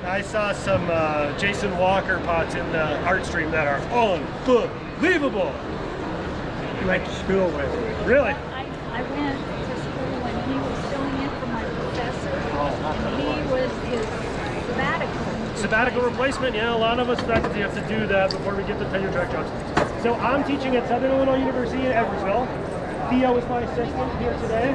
I saw some Jason Walker pots in the art stream that are unbelievable. I went to school with him. Really? I went to school when he was filling in for my professor. And he was his sabbatical. Sabbatical replacement, yeah, a lot of us faculty have to do that before we get the tenure track jobs. So I'm teaching at Southern Illinois University in Edwardsville. Theo is my assistant here today.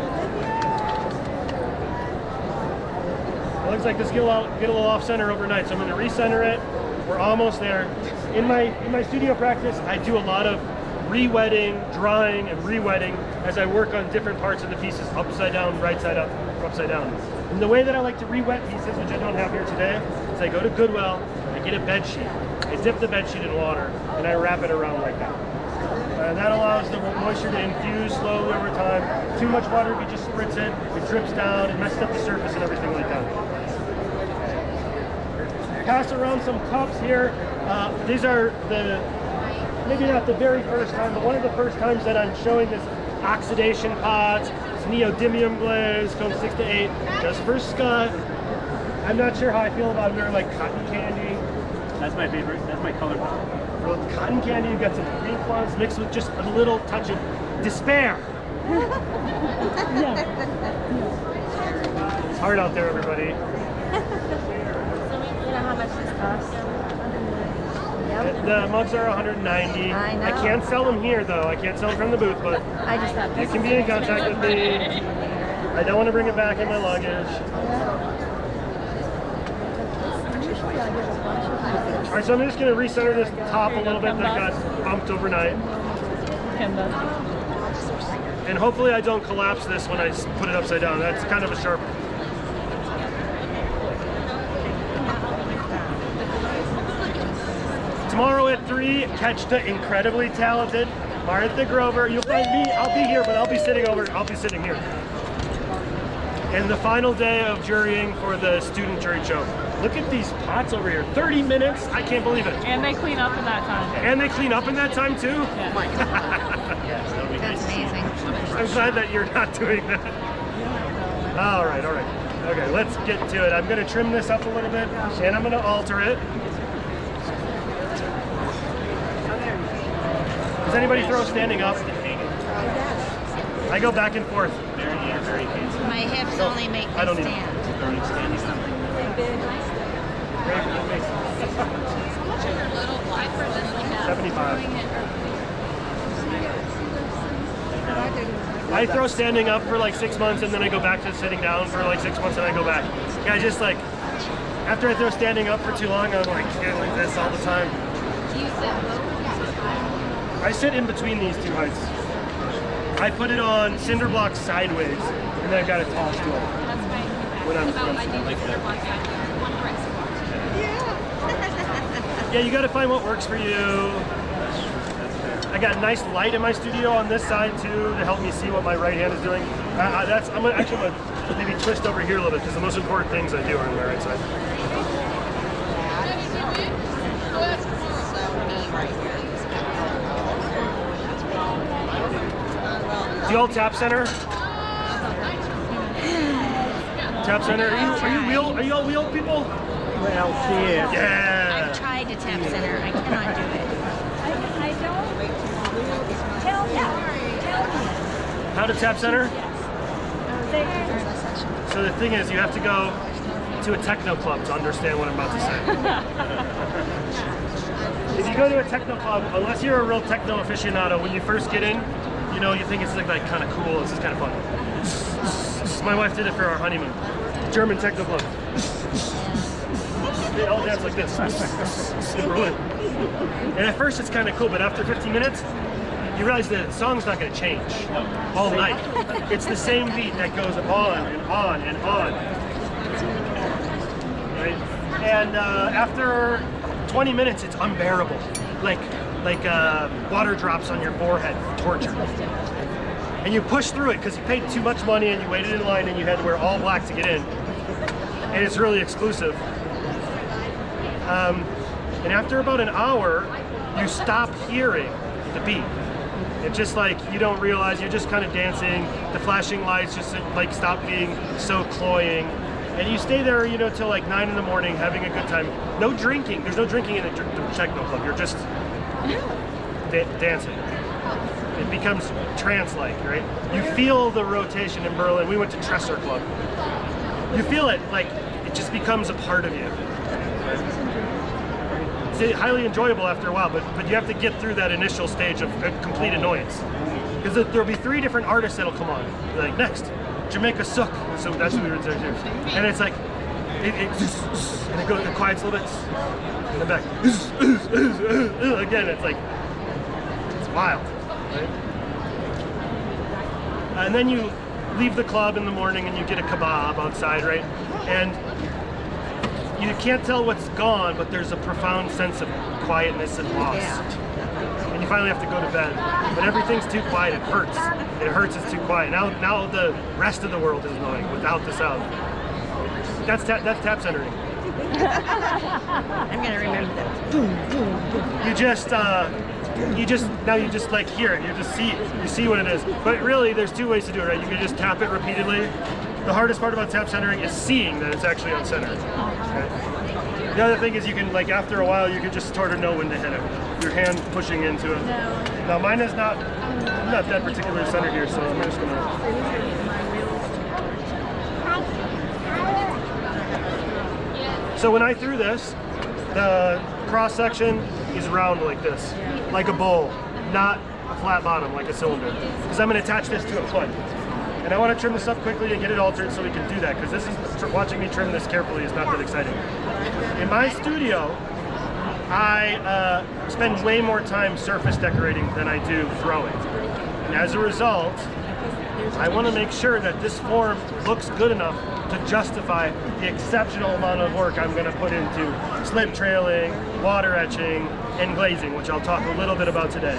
It looks like this get a little off center overnight, so I'm going to recenter it. We're almost there. In my studio practice, I do a lot of re-wetting, drying, and re-wetting as I work on different parts of the pieces, upside down, right side up, or upside down. And the way that I like to re-wet pieces, which I don't have here today, is I go to Goodwill, I get a bed sheet, I dip the bed sheet in water, and I wrap it around like that. That allows the moisture to infuse slowly over time. Too much water, if you just spritz it, it drips down, it messes up the surface and everything like that. Pass around some cups here. These are maybe not the very first time, but one of the first times that I'm showing this oxidation pot. It's neodymium glaze, cone 6 to 8, just for Skutt. I'm not sure how I feel about them. They're like cotton candy. That's my favorite. That's my color palette. Well, cotton candy, you've got some pink ones mixed with just a little touch of despair. It's hard out there, everybody. So you know how much this costs? The mugs are 190. I know. I can't sell them here though. I can't sell them from the booth, but I just thought you can be in contact with me. I don't want to bring it back in my luggage. All right, so I'm just going to recenter this top a little bit that got bumped overnight. And hopefully I don't collapse this when I put it upside down. That's kind of a sharp. Tomorrow at 3, catch the incredibly talented Martha Grover. You'll find me, I'll be here, but I'll be sitting here. And the final day of jurying for the student jury show. Look at these pots over here. 30 minutes, I can't believe it. And they clean up in that time. And they clean up in that time too? Yeah. That's amazing. I'm glad that you're not doing that. All right. Okay, let's get to it. I'm gonna trim this up a little bit and I'm gonna alter it. Does anybody throw standing up? I go back and forth. My hips only make me I don't need it. stand. 75. I throw standing up for like 6 months and then I go back to sitting down for like 6 months and I go back. Yeah, I just like, after I throw standing up for too long, I'm like this all the time. I sit in between these two heights. I put it on cinder blocks sideways and then I've got a tall stool. When I'm yeah, you got to find what works for you. I got a nice light in my studio on this side too to help me see what my right hand is doing. I'm gonna maybe twist over here a little bit because the most important things I do are on my right side. Do you all tap center? Tap center. Are you all wheel people? Well, she is. Yeah. I've tried to tap center. I cannot do it. I don't. Tell me. How to tap center? So the thing is, you have to go to a techno club to understand what I'm about to say. If you go to a techno club, unless you're a real techno aficionado, when you first get in, you know, you think it's like kind of cool. This is kind of fun. My wife did it for our honeymoon. German techno club. They all dance like this in Berlin. And at first it's kind of cool, but after 15 minutes, you realize the song's not going to change all night. It's the same beat that goes on and on and on. Right? And after 20 minutes, it's unbearable. Like water drops on your forehead, torture. And you push through it because you paid too much money and you waited in line and you had to wear all black to get in. And it's really exclusive. And after about an hour, you stop hearing the beat. It's just like you don't realize you're just kind of dancing. The flashing lights just like stop being so cloying. And you stay there, you know, till like 9 in the morning, having a good time. No drinking. There's no drinking in the techno club. You're just dancing. It becomes trance-like, right? You feel the rotation in Berlin. We went to Tresor Club. You feel it, like it just becomes a part of you. It's highly enjoyable after a while, but you have to get through that initial stage of complete annoyance. Because there'll be 3 different artists that'll come on. Like, next, Jamaica Sook. So that's what we were doing. And it's like, and it quiets a little bit, and then back. Again, it's like, it's wild. Right? And then you leave the club in the morning and you get a kebab outside, right? And you can't tell what's gone, but there's a profound sense of quietness and loss. And you finally have to go to bed. But everything's too quiet, it hurts. It hurts, it's too quiet. Now the rest of the world is annoying without the sound. That's tap centering. I'm gonna remember that. Boom, boom, boom. You just like hear it. You see what it is. But really, there's 2 ways to do it, right? You can just tap it repeatedly. The hardest part about tap centering is seeing that it's actually on center. Okay? The other thing is you can, like, after a while, you can just sort of know when to hit it. Your hand pushing into it. Now mine is not that particular center here, so I'm just gonna. So when I threw this, the cross section is round like this, like a bowl, not a flat bottom like a cylinder. Because I'm going to attach this to a foot. And I want to trim this up quickly and get it altered so we can do that, because this is, watching me trim this carefully is not that exciting. In my studio, I spend way more time surface decorating than I do throwing. And as a result, I want to make sure that this form looks good enough to justify the exceptional amount of work I'm going to put into slip trailing, water etching, and glazing, which I'll talk a little bit about today.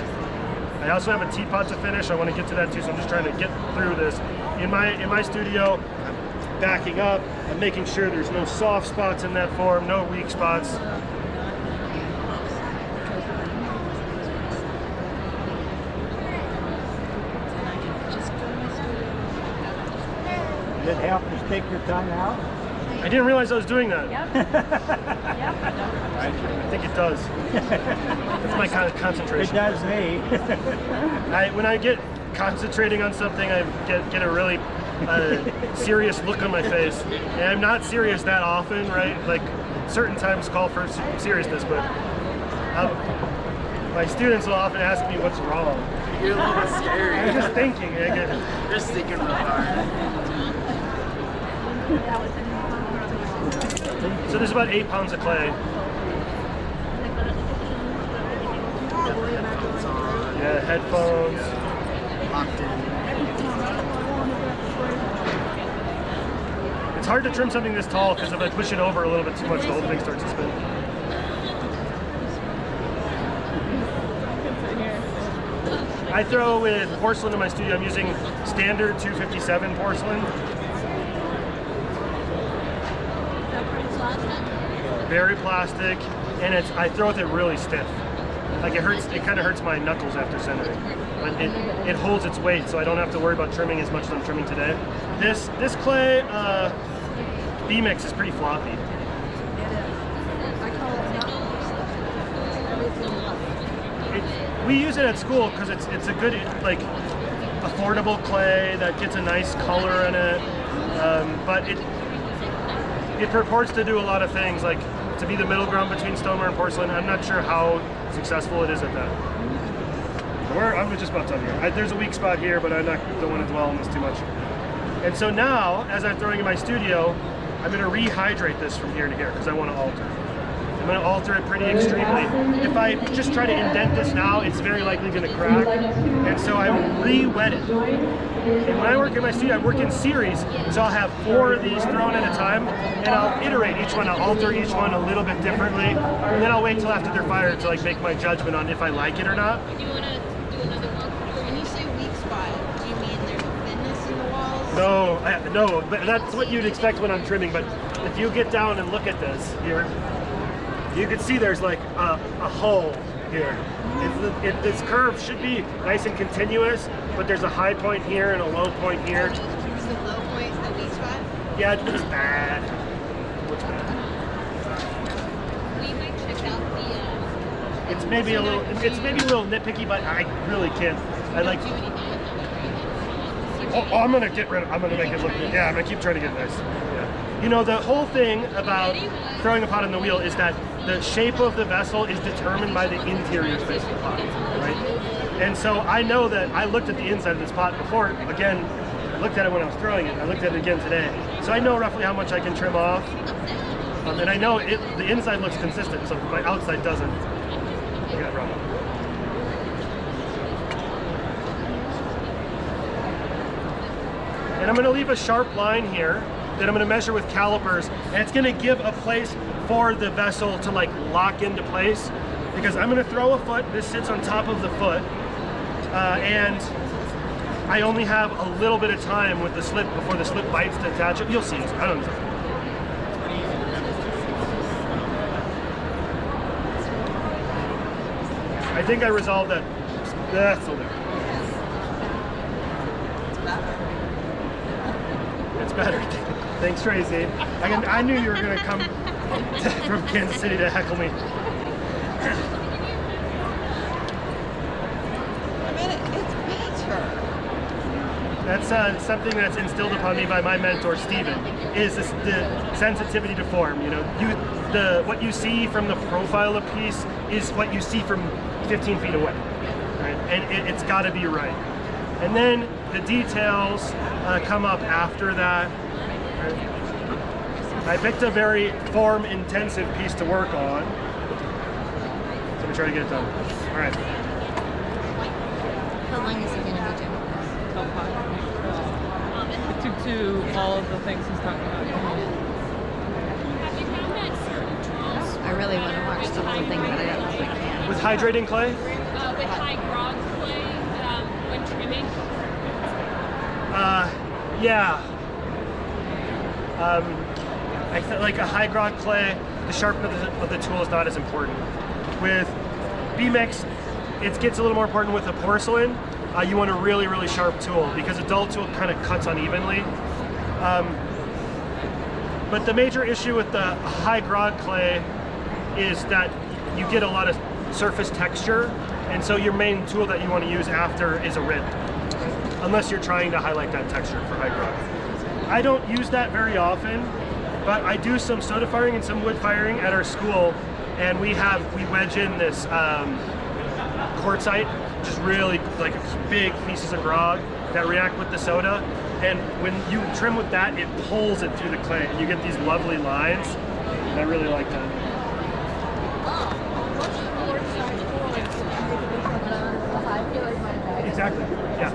I also have a teapot to finish. I want to get to that too, so I'm just trying to get through this. In my studio, I'm backing up. I'm making sure there's no soft spots in that form, no weak spots. Did it help to stick your tongue out? I didn't realize I was doing that. Yep. I think it does. That's my kind of concentration. It does me. When I get concentrating on something, I get a really serious look on my face. And I'm not serious that often, right? Like, certain times call for seriousness, but my students will often ask me what's wrong. You're a little bit scary. I'm just thinking. You're just thinking real hard. So there's about 8 pounds of clay. Yeah, headphones. Locked in. It's hard to trim something this tall because if I push it over a little bit too much, the whole thing starts to spin. I throw with porcelain in my studio. I'm using standard 257 porcelain. Very plastic, and I throw with it really stiff. Like, it hurts. It kind of hurts my knuckles after centering, but it holds its weight, so I don't have to worry about trimming as much as I'm trimming today. This clay B-mix is pretty floppy. We use it at school because it's a good, like, affordable clay that gets a nice color in it, but it purports to do a lot of things, like to be the middle ground between stoneware and porcelain. I'm not sure how successful it is at that. I'm just about done here. There's a weak spot here, but I don't want to dwell on this too much. And so now, as I'm throwing in my studio, I'm going to rehydrate this from here to here because I want to alter. I'm going to alter it pretty extremely. If I just try to indent this now, it's very likely going to crack. And so I will re-wet it. And when I work in my studio, I work in series, so I'll have 4 of these thrown at a time, and I'll iterate each one. I'll alter each one a little bit differently, and then I'll wait till after they're fired to, like, make my judgment on if I like it or not. Do you want to do another one? When you say weak spot, do you mean there's a thinness in the walls? No, but that's what you'd expect when I'm trimming. But if you get down and look at this here, you can see there's like a hole here. This curve should be nice and continuous, but there's a high point here and a low point here. Is the low point the weak spot? Yeah, it looks bad. Looks bad. We might check out the. It's maybe a little nitpicky, but I really can't. I like. Do anything with it, right? Oh, I'm gonna get rid of. I'm gonna make it look. Yeah, I'm gonna keep trying to get nice. Yeah. You know, the whole thing about throwing a pot on the wheel is that the shape of the vessel is determined by the interior space of the pot, right? And so I know that I looked at the inside of this pot before. Again, I looked at it when I was throwing it. I looked at it again today, so I know roughly how much I can trim off, and I know the inside looks consistent, so my outside doesn't. I got it wrong. And I'm going to leave a sharp line here that I'm going to measure with calipers, and it's going to give a place for the vessel to like lock into place, because I'm going to throw a foot. This sits on top of the foot, and I only have a little bit of time with the slip before the slip bites to attach it. You'll see. I don't know. I think I resolved that. That's still there. It's better. Thanks, Tracy. I knew you were going to come from Kansas City to heckle me. I mean, it's better. That's something that's instilled upon me by my mentor, Steven, is the sensitivity to form. You know, what you see from the profile of piece is what you see from 15 feet away, right? And it's got to be right. And then the details come up after that. I picked a very form-intensive piece to work on. So let me try to get it done. All right. How long is it going to be, Jim? Till 5. It took to all of the things he's talking about. Have you found that certain tools I really want to watch the whole thing, but I don't know if I can. With hydrating clay? with high grog clay when trimming? Yeah. I feel like a high grog clay, the sharpness of the tool is not as important. With B-Mix, it gets a little more important with the porcelain. You want a really, really sharp tool because a dull tool kind of cuts unevenly. But the major issue with the high grog clay is that you get a lot of surface texture, and so your main tool that you want to use after is a rib, unless you're trying to highlight that texture for high grog. I don't use that very often, but I do some soda firing and some wood firing at our school, and we wedge in this quartzite, which is really like big pieces of grog that react with the soda, and when you trim with that, it pulls it through the clay, and you get these lovely lines, and I really like that. Exactly, yeah.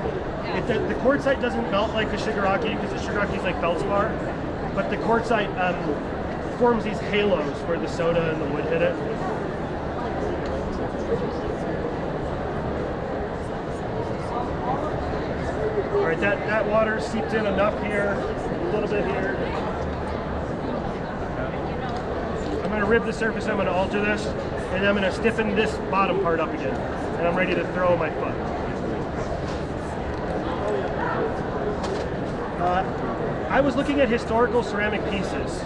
The quartzite doesn't melt like the shigaraki, because the shigaraki is like feldspar, but the quartzite forms these halos where the soda and the wood hit it. All right, that water seeped in enough here, a little bit here. I'm going to rib the surface, I'm going to alter this, and I'm going to stiffen this bottom part up again, and I'm ready to throw my foot. I was looking at historical ceramic pieces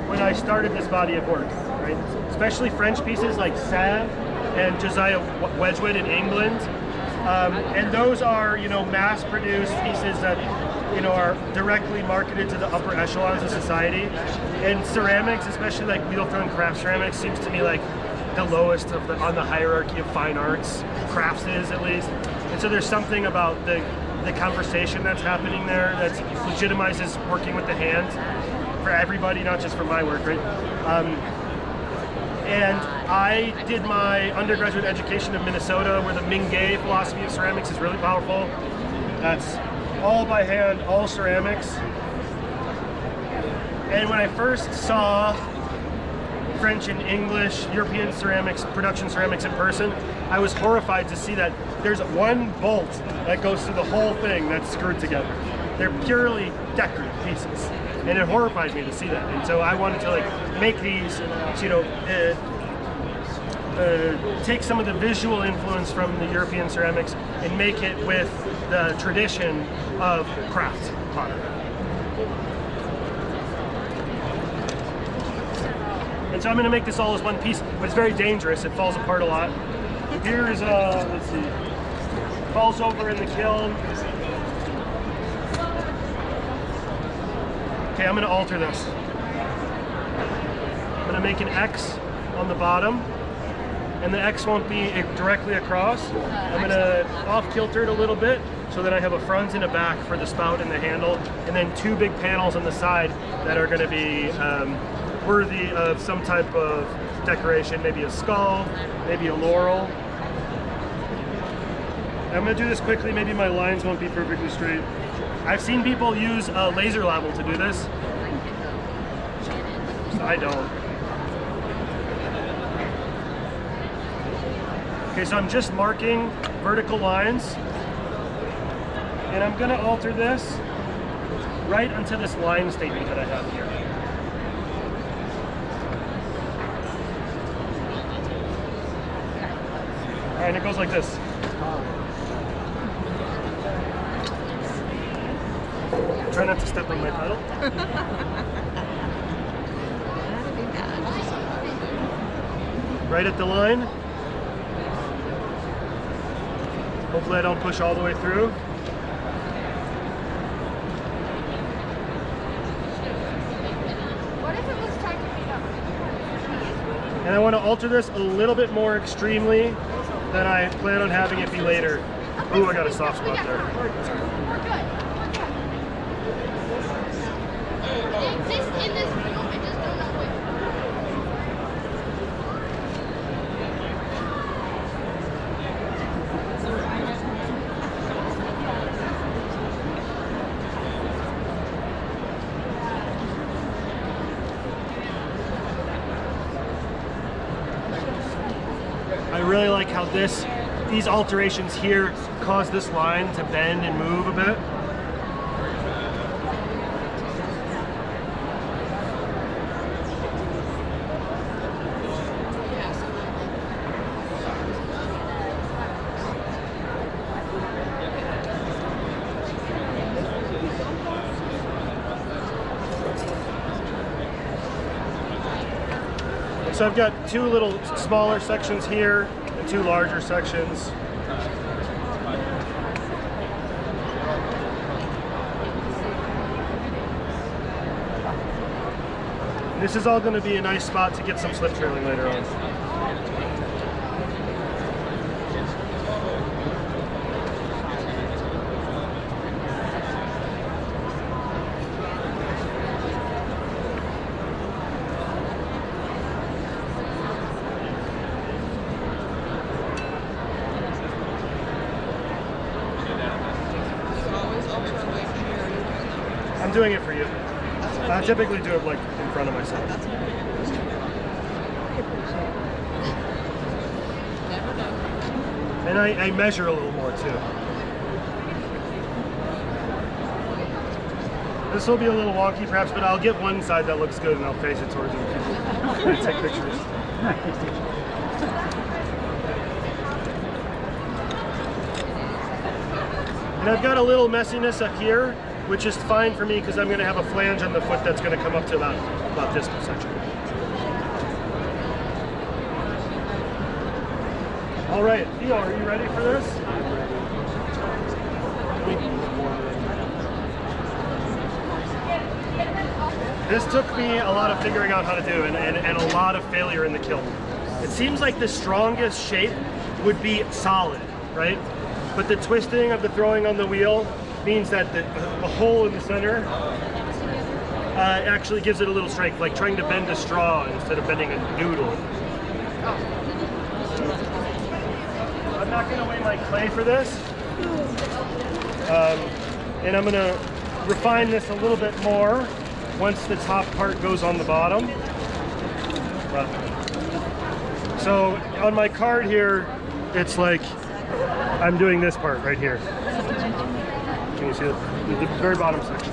when I started this body of work, right? Especially French pieces like Sèvres and Josiah Wedgwood in England. And those are, mass-produced pieces that, are directly marketed to the upper echelons of society. And ceramics, especially like wheel-thrown craft ceramics, seems to me like the lowest on the hierarchy of fine arts, crafts is at least. And so there's something about the conversation that's happening there that legitimizes working with the hand for everybody, not just for my work, right? And I did my undergraduate education in Minnesota, where the Mingay philosophy of ceramics is really powerful. That's all by hand, all ceramics. And when I first saw French and English, European ceramics, production ceramics in person, I was horrified to see that there's one bolt that goes through the whole thing that's screwed together. They're purely decorative pieces, and it horrified me to see that. And so I wanted to make these, take some of the visual influence from the European ceramics and make it with the tradition of craft pottery. And so I'm gonna make this all as one piece, but it's very dangerous. It falls apart a lot. Here's, let's see, falls over in the kiln. Okay, I'm gonna alter this. I'm gonna make an X on the bottom, and the X won't be directly across. I'm gonna off-kilter it a little bit so that I have a front and a back for the spout and the handle, and then two big panels on the side that are gonna be worthy of some type of decoration, maybe a skull, maybe a laurel. I'm gonna do this quickly, maybe my lines won't be perfectly straight. I've seen people use a laser level to do this. I don't. Okay, so I'm just marking vertical lines, and I'm gonna alter this right onto this line statement that I have here. All right, and it goes like this. Try not to step on my pedal. Right at the line. Hopefully I don't push all the way through. What if it was time to beat up? And I want to alter this a little bit more extremely than I plan on having it be later. Ooh, I got a soft spot there. We're good. They exist in this room, I just don't know where. I really like how these alterations here cause this line to bend and move a bit. So I've got two little smaller sections here and two larger sections. This is all going to be a nice spot to get some slip trailing later on. I'm doing it for you. I typically do it like in front of myself. And I measure a little more too. This will be a little wonky perhaps, but I'll get one side that looks good and I'll face it towards you and take pictures. And I've got a little messiness up here, which is fine for me because I'm going to have a flange on the foot that's going to come up to about this section. All right, Theo, are you ready for this? This took me a lot of figuring out how to do and a lot of failure in the kiln. It seems like the strongest shape would be solid, right? But the twisting of the throwing on the wheel means that the hole in the center actually gives it a little strength, like trying to bend a straw instead of bending a noodle. I'm not going to weigh my clay for this. And I'm going to refine this a little bit more once the top part goes on the bottom. So on my card here, it's like I'm doing this part right here. Can you see it? The very bottom section.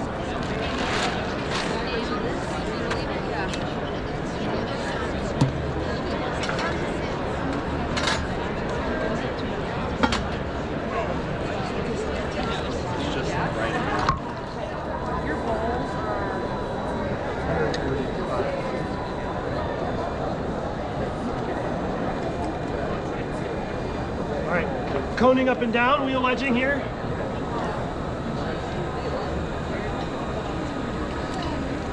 coning up and down, wheel wedging here.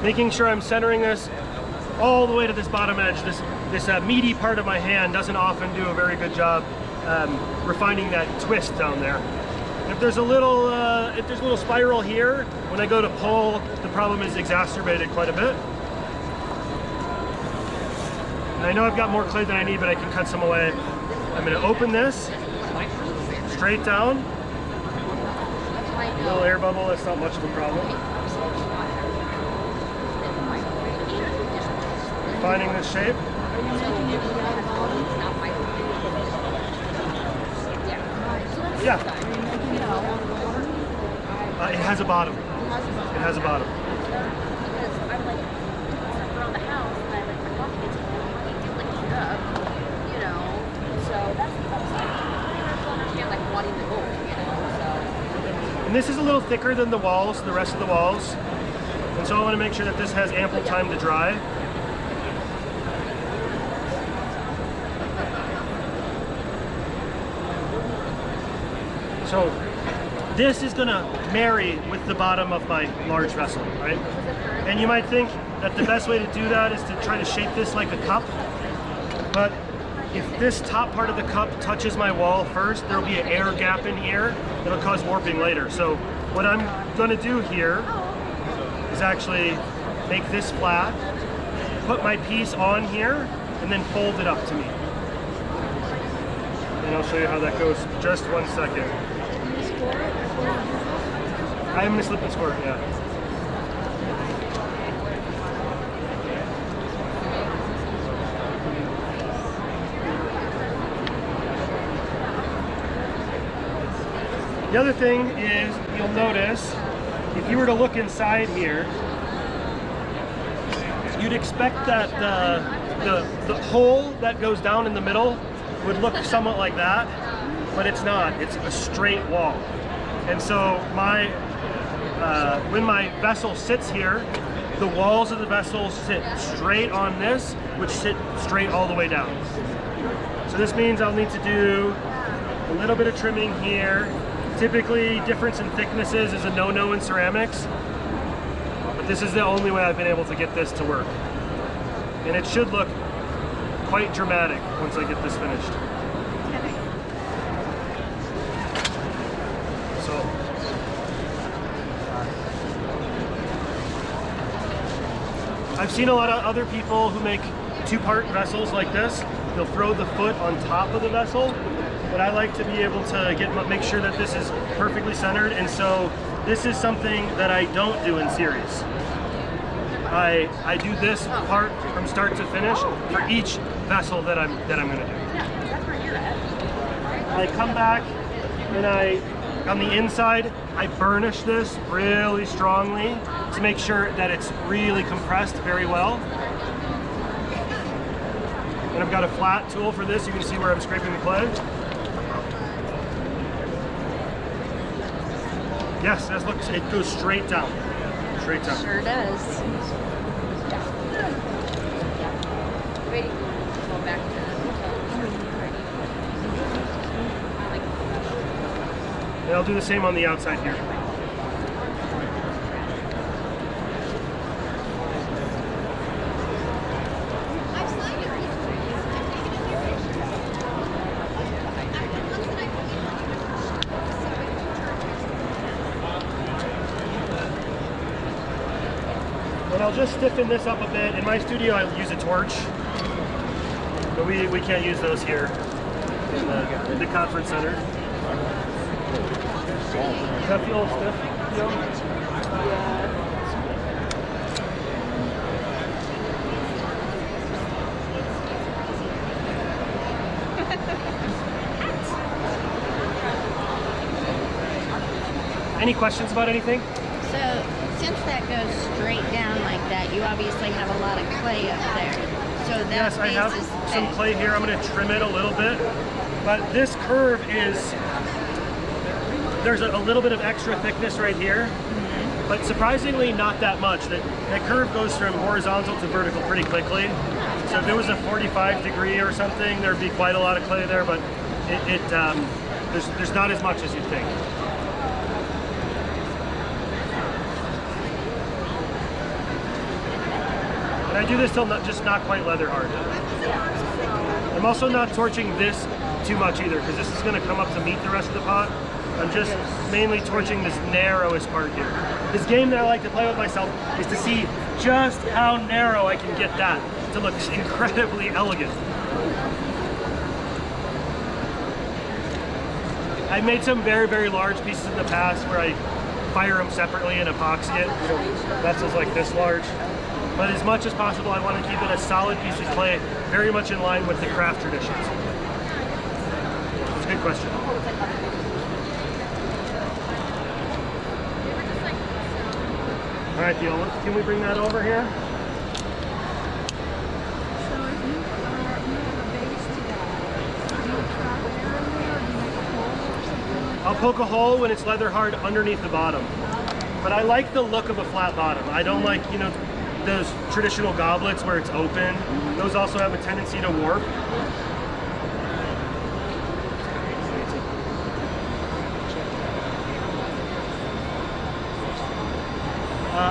Making sure I'm centering this all the way to this bottom edge. This meaty part of my hand doesn't often do a very good job refining that twist down there. If there's a little spiral here, when I go to pull, the problem is exacerbated quite a bit. And I know I've got more clay than I need, but I can cut some away. I'm going to open this straight down. A little air bubble, that's not much of a problem. Refining this shape. Yeah. It has a bottom. It has a bottom. And this is a little thicker than the walls, the rest of the walls. And so I want to make sure that this has ample time to dry. So this is gonna marry with the bottom of my large vessel, right? And you might think that the best way to do that is to try to shape this like a cup. But if this top part of the cup touches my wall first, there'll be an air gap in here that'll cause warping later. So what I'm gonna do here is actually make this flat, put my piece on here, and then fold it up to me. And I'll show you how that goes. Just 1 second. I'm gonna slip and score, yeah. The other thing is, you'll notice, if you were to look inside here, you'd expect that the hole that goes down in the middle would look somewhat like that, but it's not. It's a straight wall. And so when my vessel sits here, the walls of the vessel sit straight on this, which sit straight all the way down. So this means I'll need to do a little bit of trimming here. Typically, difference in thicknesses is a no-no in ceramics, but this is the only way I've been able to get this to work. And it should look quite dramatic once I get this finished. So, I've seen a lot of other people who make two-part vessels like this. They'll throw the foot on top of the vessel, but I like to be able to make sure that this is perfectly centered, and so this is something that I don't do in series. I do this part from start to finish for each vessel that I'm gonna do. I come back and on the inside, I burnish this really strongly to make sure that it's really compressed very well. And I've got a flat tool for this. You can see where I'm scraping the clay. Yes, it goes straight down. Straight down. Sure does. And I'll do the same on the outside here. And I'll just stiffen this up a bit. In my studio, I use a torch, but we can't use those here in the conference center. Does that feel stiff? Any questions about anything? So, since that goes straight down like that, you obviously have a lot of clay up there. So that Yes, I have some clay here. I'm going to trim it a little bit. But this curve is, there's a little bit of extra thickness right here. But surprisingly not that much. That curve goes from horizontal to vertical pretty quickly. So if it was a 45 degree or something, there'd be quite a lot of clay there, but There's not as much as you'd think. And I do this till just not quite leather hard. I'm also not torching this too much either, because this is going to come up to meet the rest of the pot. I'm just mainly torching this narrowest part here. This game that I like to play with myself is to see just how narrow I can get that to look incredibly elegant. I've made some very, very large pieces in the past where I fire them separately and epoxy it. So vessels like this large. But as much as possible, I want to keep it a solid piece of clay, very much in line with the craft traditions. It's a good question. All right, Theo, can we bring that over here? So if you have a base to that, do you trap air in there or do you make a hole or something like I'll poke a hole when it's leather hard underneath the bottom. But I like the look of a flat bottom. I don't like, you know, those traditional goblets where it's open. Those also have a tendency to warp.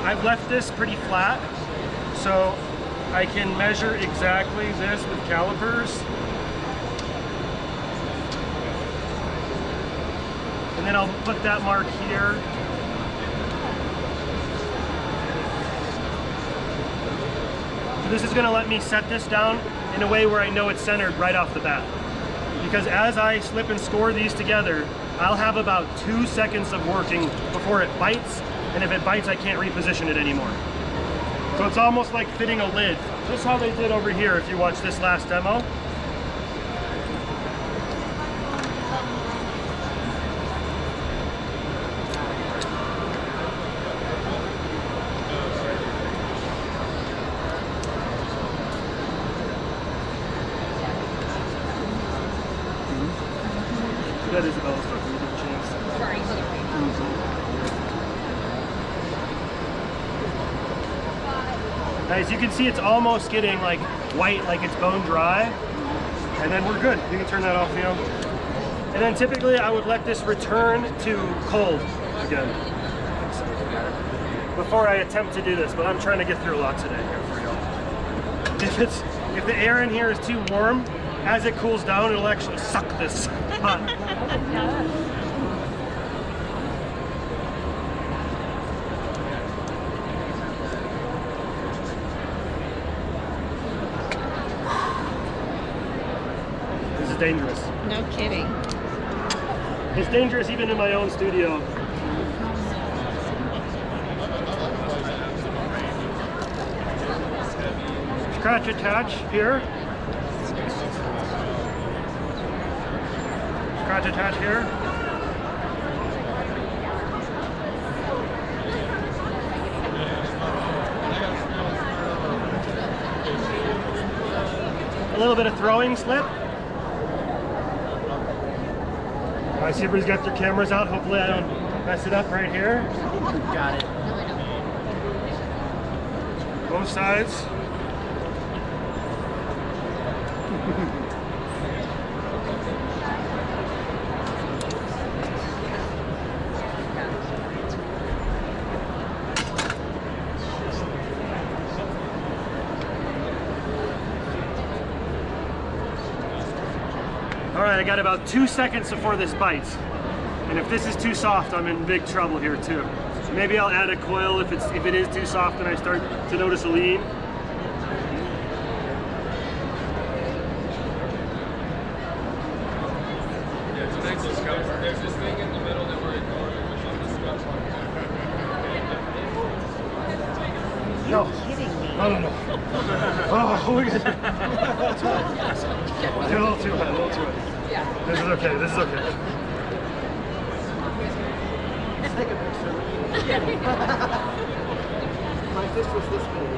I've left this pretty flat, so I can measure exactly this with calipers. And then I'll put that mark here. So this is going to let me set this down in a way where I know it's centered right off the bat. Because as I slip and score these together, I'll have about 2 seconds of working before it bites. And if it bites, I can't reposition it anymore. So it's almost like fitting a lid. Just how they did over here if you watch this last demo. That Isabella's talking about the chance. Nice, you can see it's almost getting like white, like it's bone dry. And then we're good. You can turn that off, Theo. And then typically I would let this return to cold again before I attempt to do this, but I'm trying to get through a lot today here for y'all. If the air in here is too warm, as it cools down, it'll actually suck this pot. Dangerous. No kidding. It's dangerous even in my own studio. Scratch attach here. Scratch attach here. A little bit of throwing slip. I see everybody's got their cameras out. Hopefully I don't mess it up right here. Got it. Both sides. All right, I got about 2 seconds before this bites. And if this is too soft, I'm in big trouble here too. So maybe I'll add a coil if it is too soft and I start to notice a lean. Yeah, tonight's a Skutt. There's this thing in the middle that we're ignoring, which is the Skutt one. No. No. Oh, look at that. A little too high, a little too high. Yeah. This is okay, this is okay. My fist was this big.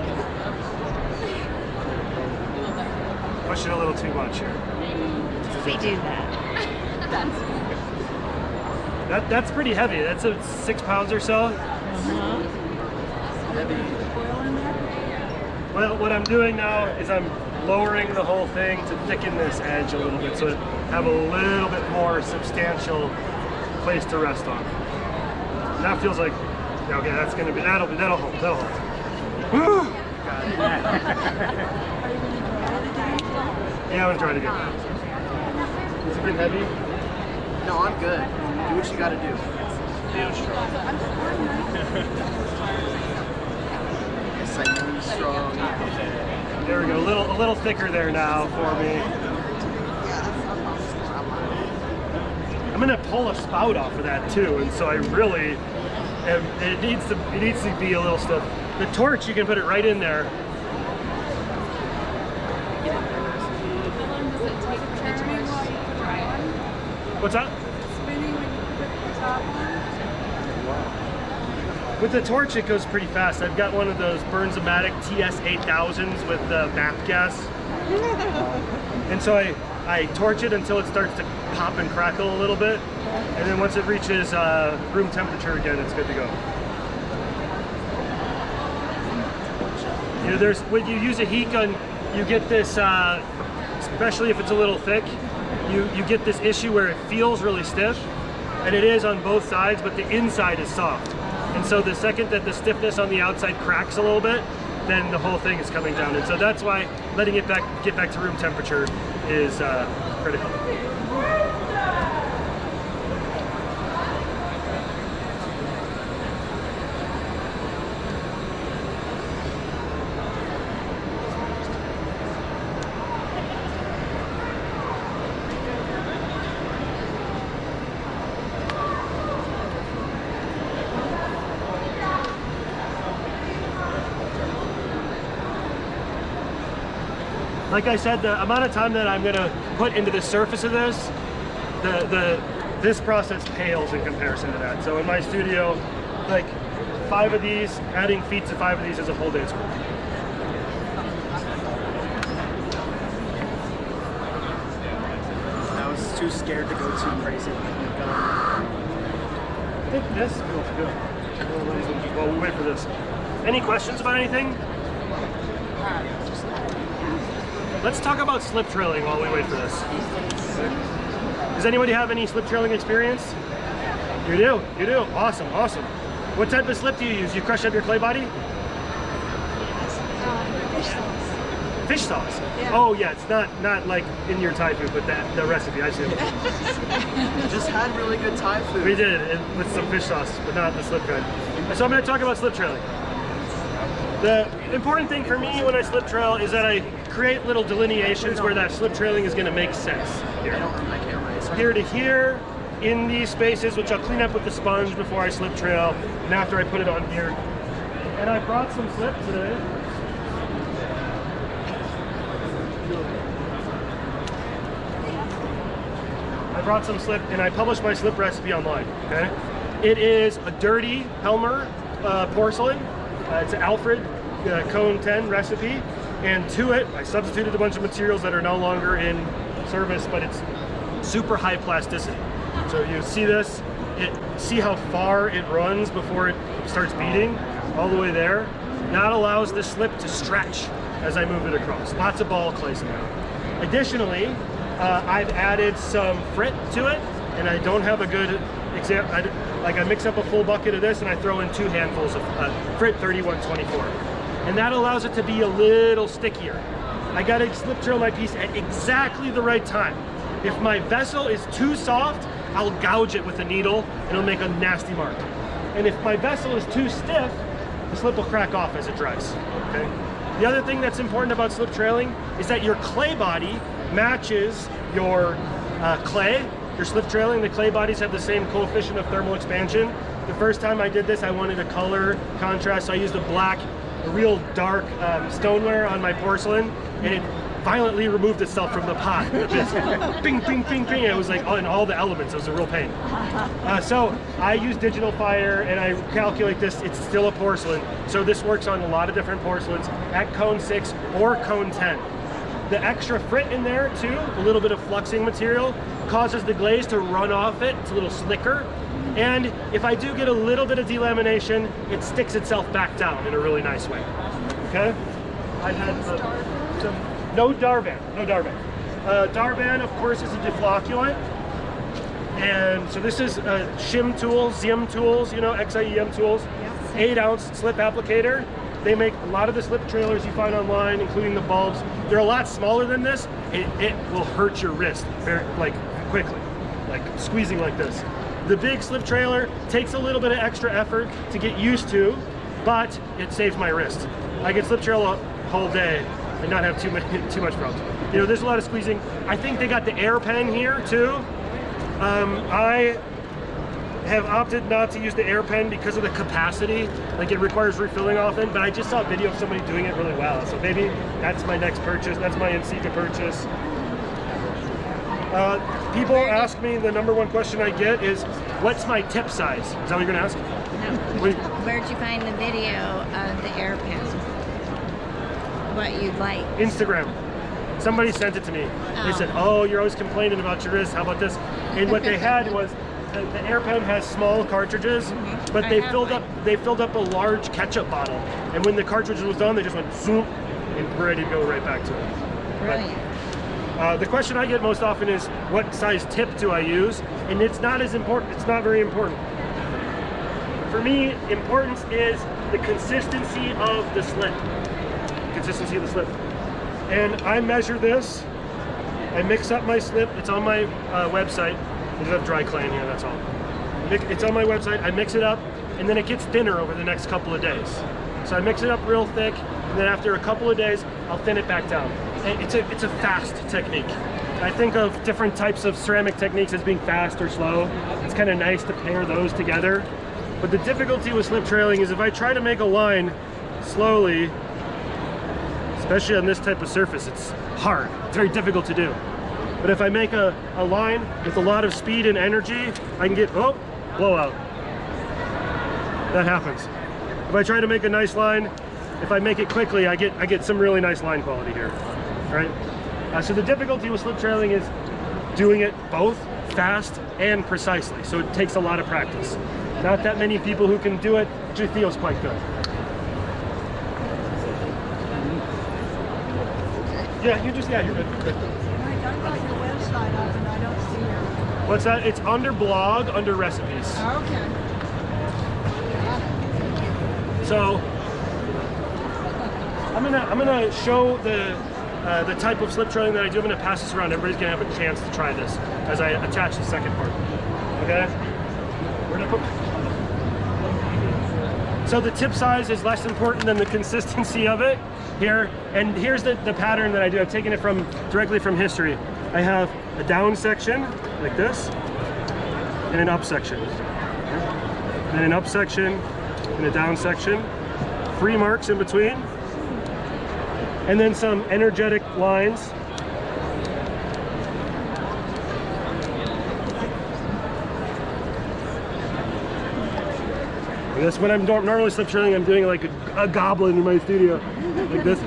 Pushing a little too much here. We do that. That's pretty heavy. That's 6 pounds or so. Heavy. Well, what I'm doing now is I'm lowering the whole thing to thicken this edge a little bit so it have a little bit more substantial place to rest on. That feels like, yeah, okay, that's gonna be, that'll hold, that'll hold. Woo! Yeah, I'm gonna try it again. Is it getting heavy? No, I'm good. Do what you gotta do. Feel strong. Yes, I am strong. There we go, a little thicker there now for me. I'm gonna pull a spout off of that too, and so I really, it needs to be a little stiff. The torch, you can put it right in there. How long does it take for the torch to dry? What's that? Spinning when you put the top on? With the torch, it goes pretty fast. I've got one of those Burns-O-Matic TS8000s with bath gas. And so I torch it until it starts to pop and crackle a little bit. And then once it reaches room temperature again, it's good to go. You know, when you use a heat gun, you get this, especially if it's a little thick, you get this issue where it feels really stiff, and it is on both sides, but the inside is soft. And so the second that the stiffness on the outside cracks a little bit, then the whole thing is coming down. And so that's why letting it get back to room temperature is critical. Like I said, the amount of time that I'm gonna put into the surface of this, this process pales in comparison to that. So in my studio, like 5 of these, adding feet to 5 of these is a whole day's work. I was too scared to go too crazy with the gun. I think this feels good. Well, we'll wait for this. Any questions about anything? Let's talk about slip trailing while we wait for this. Does anybody have any slip trailing experience? You do? You do? Awesome, awesome. What type of slip do you use? You crush up your clay body? Fish sauce. Fish sauce? Yeah. Oh yeah, it's not like in your Thai food, but the recipe, I see. Just had really good Thai food. We did it with some fish sauce, but not the slip kind. So I'm gonna talk about slip trailing. The important thing for me when I slip trail is that I create little delineations where that slip trailing is going to make sense. Here. I don't have my camera. Here to here, in these spaces, which I'll clean up with the sponge before I slip trail, and after I put it on here. And I brought some slip today. I brought some slip, and I published my slip recipe online. Okay, it is a dirty Helmer porcelain. It's an Alfred Cone 10 recipe, and to it I substituted a bunch of materials that are no longer in service, but it's super high plasticity. So you see this, see how far it runs before it starts beating, all the way there. That allows the slip to stretch as I move it across. Lots of ball clays now. Additionally, I've added some frit to it, and I don't have a good example. Like I mix up a full bucket of this and I throw in 2 handfuls of Frit 3124. And that allows it to be a little stickier. I gotta slip trail my piece at exactly the right time. If my vessel is too soft, I'll gouge it with a needle and it'll make a nasty mark. And if my vessel is too stiff, the slip will crack off as it dries, okay? The other thing that's important about slip trailing is that your clay body matches your clay. Your slip trailing, the clay bodies have the same coefficient of thermal expansion. The first time I did this, I wanted a color contrast, so I used a real dark stoneware on my porcelain, and it violently removed itself from the pot. Just bing, bing, bing, bing. It was like in all the elements. It was a real pain. So I use digital fire, and I calculate this. It's still a porcelain, so this works on a lot of different porcelains at cone 6 or cone 10. The extra frit in there too, a little bit of fluxing material, causes the glaze to run off it. It's a little slicker. And if I do get a little bit of delamination, it sticks itself back down in a really nice way. Okay? I had some No Darvan, no Darvan. Darvan, of course, is a deflocculant. And so this is shim tools, ZIM tools, you know, XIEM tools. 8-ounce slip applicator. They make a lot of the slip trailers you find online, including the bulbs. They're a lot smaller than this. It will hurt your wrist very, like, quickly, like squeezing like this. The big slip trailer takes a little bit of extra effort to get used to, but it saves my wrist. I can slip trail a whole day and not have too much problems. You know, there's a lot of squeezing. I think they got the air pen here too. I have opted not to use the air pen because of the capacity. Like, it requires refilling often, but I just saw a video of somebody doing it really well. So maybe that's my next purchase. That's my NCECA purchase. People ask me, the #1 question I get is, what's my tip size? Is that what you're gonna ask? No. Where'd you find the video of the air pen? What you'd like? Instagram. Somebody sent it to me. They said, oh, you're always complaining about your wrist. How about this? And what they had was, the air pen has small cartridges, but they filled up a large ketchup bottle. And when the cartridge was done, they just went zoom and ready to go right back to it. Brilliant. But, the question I get most often is, what size tip do I use? And it's not as important. It's not very important. For me, importance is the consistency of the slip. Consistency of the slip. And I measure this. I mix up my slip. It's on my website. I have dry clay in here, that's all. It's on my website. I mix it up, and then it gets thinner over the next couple of days. So I mix it up real thick, and then after a couple of days, I'll thin it back down. And it's a fast technique. I think of different types of ceramic techniques as being fast or slow. It's kind of nice to pair those together. But the difficulty with slip trailing is if I try to make a line slowly, especially on this type of surface, it's hard. It's very difficult to do. But if I make a line with a lot of speed and energy, I can get, oh, blowout. That happens. If I try to make a nice line, if I make it quickly, I get some really nice line quality here, right? So the difficulty with slip trailing is doing it both fast and precisely. So it takes a lot of practice. Not that many people who can do it. It just feels quite good. Yeah, you're good. I'm on your website up and I don't see your... What's that? It's under blog, under recipes. Okay. So I'm gonna show the type of slip trailing that I do. I'm gonna pass this around. Everybody's gonna have a chance to try this as I attach the second part. Okay? We're gonna put. So the tip size is less important than the consistency of it here. And here's the pattern that I do. I've taken it directly from history. I have a down section like this, and an up section, and an up section, and a down section. 3 marks in between, and then some energetic lines. That's when I'm normally slip trailing. I'm doing like a goblin in my studio, like this.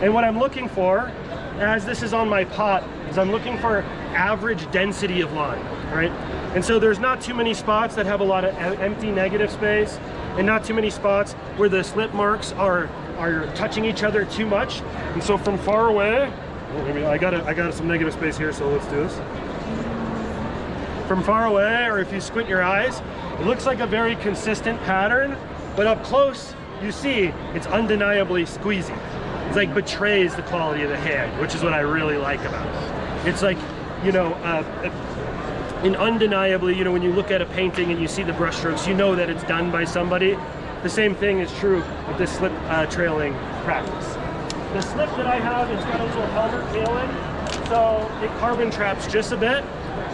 And what I'm looking for, as this is on my pot, is I'm looking for average density of line, right? And so there's not too many spots that have a lot of empty negative space, and not too many spots where the slip marks are touching each other too much. And so from far away, well, maybe I got some negative space here, so let's do this. From far away, or if you squint your eyes, it looks like a very consistent pattern, but up close, you see it's undeniably squeezy. It's like betrays the quality of the hand, which is what I really like about it. It's like, you know, and undeniably, you know, when you look at a painting and you see the brush strokes, you know that it's done by somebody. The same thing is true with this slip trailing practice. The slip that I have, it's got a little helmet tailing, so it carbon traps just a bit,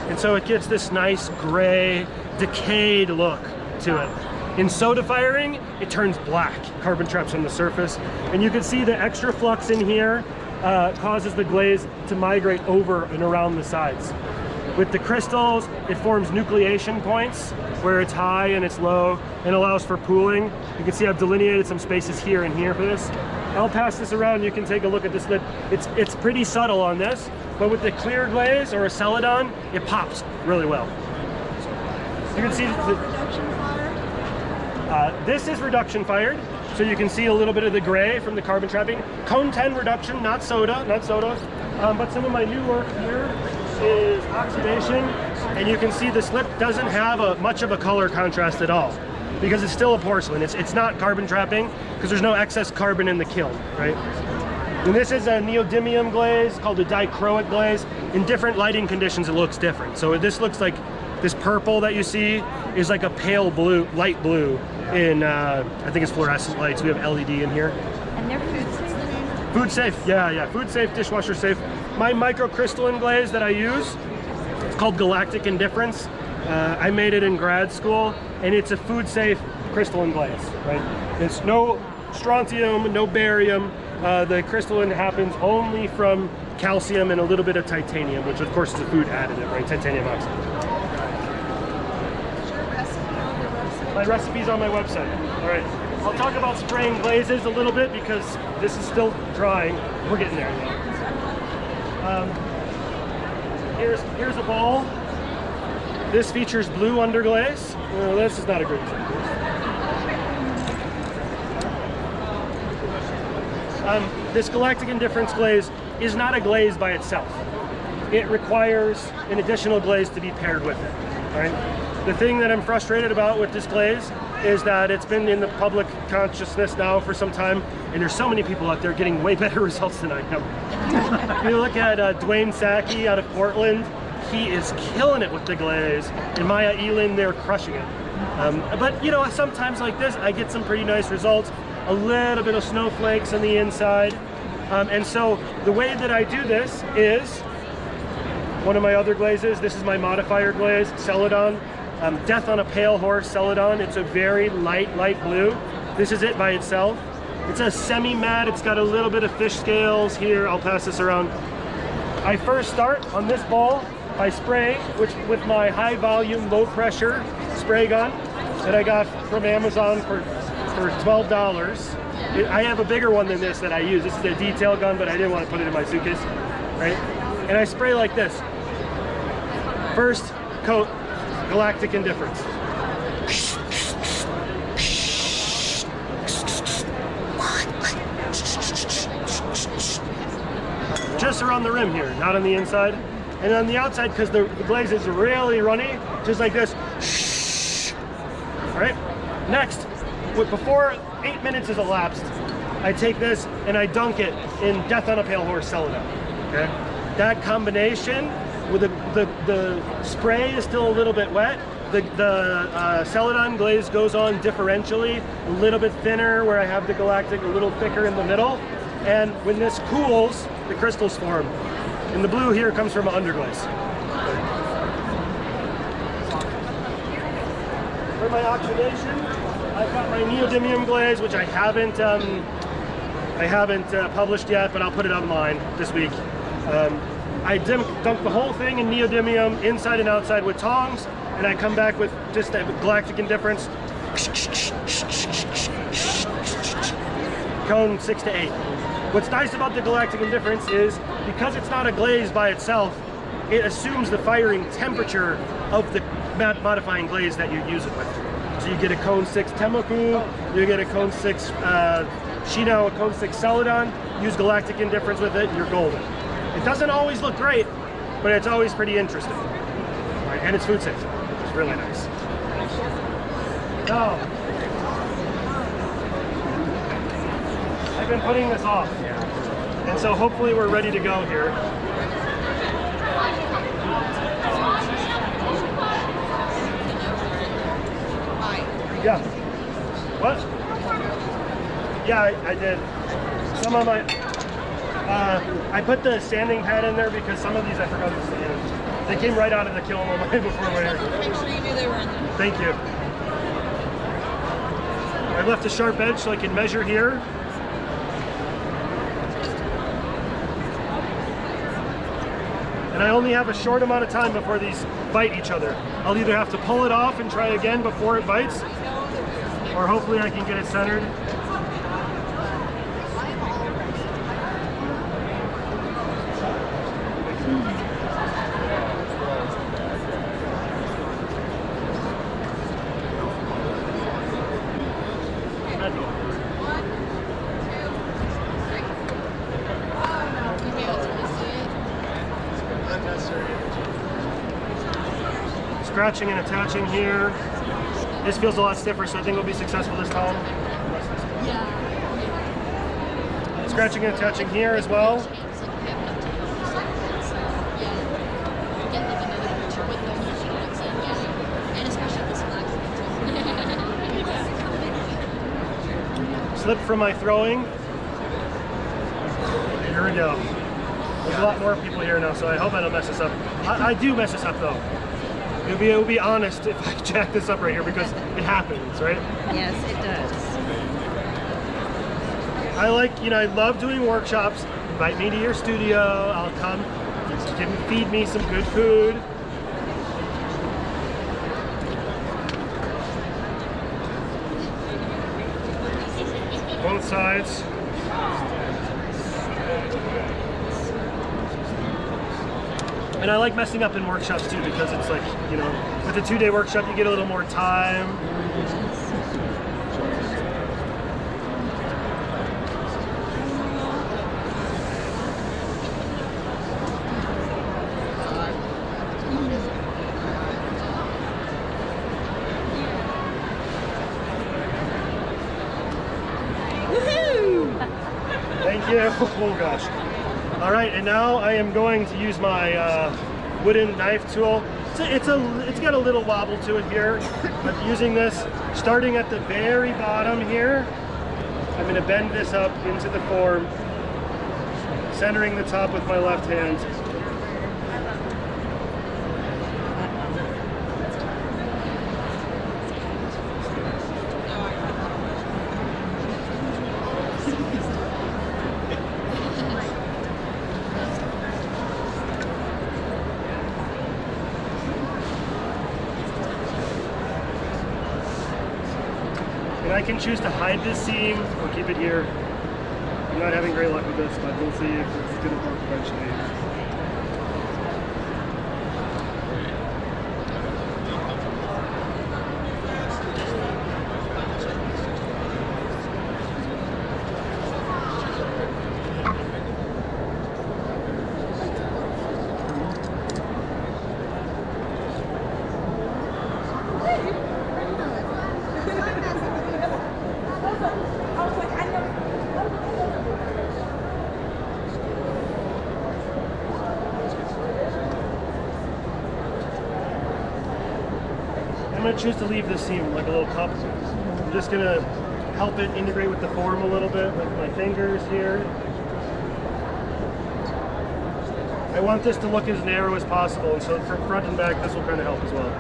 and so it gets this nice gray, decayed look to it. In soda firing, it turns black, carbon traps on the surface, and you can see the extra flux in here causes the glaze to migrate over and around the sides. With the crystals, it forms nucleation points where it's high and it's low and allows for pooling. You can see I've delineated some spaces here and here for this. I'll pass this around, you can take a look at this lip. It's pretty subtle on this, but with the clear glaze or a celadon, it pops really well. You can see Reduction fire? this is reduction fired, so you can see a little bit of the gray from the carbon trapping. Cone 10 reduction, not soda. But some of my new work here is oxidation, and you can see the slip doesn't have much of a color contrast at all, because it's still a porcelain. It's not carbon trapping, because there's no excess carbon in the kiln, right? And this is a neodymium glaze called a dichroic glaze. In different lighting conditions, it looks different. So this looks like this purple that you see is like a pale blue, light blue in, I think it's fluorescent lights. We have LED in here. And they're food safe. Food safe, yeah. Food safe, dishwasher safe. My microcrystalline glaze that I use, it's called Galactic Indifference. I made it in grad school, and it's a food safe crystalline glaze, right? It's no strontium, no barium. The crystalline happens only from calcium and a little bit of titanium, which of course is a food additive, right? Titanium oxide. Is your recipe on your website? My recipe's on my website. All right. I'll talk about spraying glazes a little bit because this is still drying. We're getting there. Here's a bowl. This features blue underglaze. Well, this is not a great example. This Galactic Indifference glaze is not a glaze by itself. It requires an additional glaze to be paired with it, right? The thing that I'm frustrated about with this glaze is that it's been in the public consciousness now for some time, and there's so many people out there getting way better results than I am. If you look at Dwayne Sackey out of Portland, he is killing it with the glaze, and Maya Elin, they're crushing it. But you know, sometimes like this, I get some pretty nice results. A little bit of snowflakes on the inside. And so the way that I do this is, one of my other glazes, this is my modifier glaze, Celadon. Death on a Pale Horse Celadon. It's a very light blue. This is it by itself. It's a semi-matte, it's got a little bit of fish scales here. I'll pass this around. I first start on this bowl by spraying, with my high volume, low pressure spray gun that I got from Amazon for $12. I have a bigger one than this that I use. This is a detail gun, but I didn't want to put it in my suitcase, right? And I spray like this. First coat, Galactic Indifference. Just around the rim here, not on the inside. And on the outside, because the glaze is really runny, just like this. All right, next, before 8 minutes has elapsed, I take this and I dunk it in Death on a Pale Horse Celadon. Okay, that combination with the spray is still a little bit wet. The Celadon glaze goes on differentially, a little bit thinner where I have the Galactic a little thicker in the middle. And when this cools, the crystals form. And the blue here comes from an underglaze. For my oxidation, I've got my neodymium glaze, which I haven't published yet, but I'll put it online this week. I dunk the whole thing in neodymium, inside and outside with tongs, and I come back with just that Galactic Indifference. Cone 6 to 8. What's nice about the Galactic Indifference is, because it's not a glaze by itself, it assumes the firing temperature of the modifying glaze that you use it with. So you get a Cone 6 Temoku, you get a Cone 6 Shino, a Cone 6 Celadon, use Galactic Indifference with it, and you're golden. It doesn't always look great, but it's always pretty interesting. Right? And it's food safe, which is really nice. Now, I've been putting this off, and so hopefully we're ready to go here. Yeah. What? Yeah, I did. Some of my, I put the sanding pad in there because some of these I forgot to sand. They came right out of the kiln on the way before we were here. Make sure you knew they were in there. Thank you. I left a sharp edge so I can measure here. And I only have a short amount of time before these bite each other. I'll either have to pull it off and try again before it bites, or hopefully I can get it centered. Scratching and attaching here. This feels a lot stiffer, so I think we'll be successful this time. Scratching and attaching here as well. Slip from my throwing. Here we go. There's a lot more people here now, so I hope I don't mess this up. I do mess this up though. It would be honest if I jack this up right here because it happens, right? Yes, it does. I I love doing workshops. Invite me to your studio. I'll come. You can feed me some good food. Both sides. And I like messing up in workshops too because it's like, with a 2-day workshop you get a little more time. Thank you. Oh gosh. All right, and now I am going to use my wooden knife tool. It's got a little wobble to it here. I'm using this, starting at the very bottom here. I'm going to bend this up into the form, centering the top with my left hand. And I can choose to hide this seam or keep it here. I'm not having great luck with this, but we'll see if it's going to work eventually. I'm going to choose to leave this seam like a little cup. I'm just going to help it integrate with the form a little bit with my fingers here. I want this to look as narrow as possible, and so from front and back this will kind of help as well.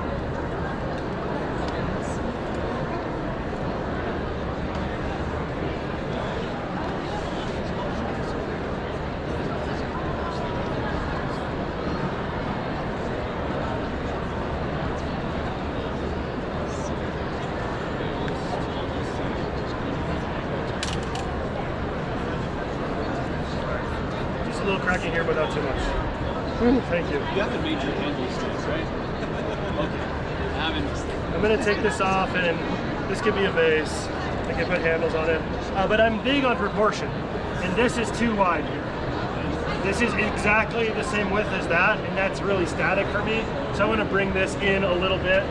A little cracking here, but not too much. Thank you. You haven't made your handle sticks, right? Okay. I haven't. I'm going to take this off, and this could be a vase. I can put handles on it. But I'm big on proportion, and this is too wide here. This is exactly the same width as that, and that's really static for me. So I'm going to bring this in a little bit,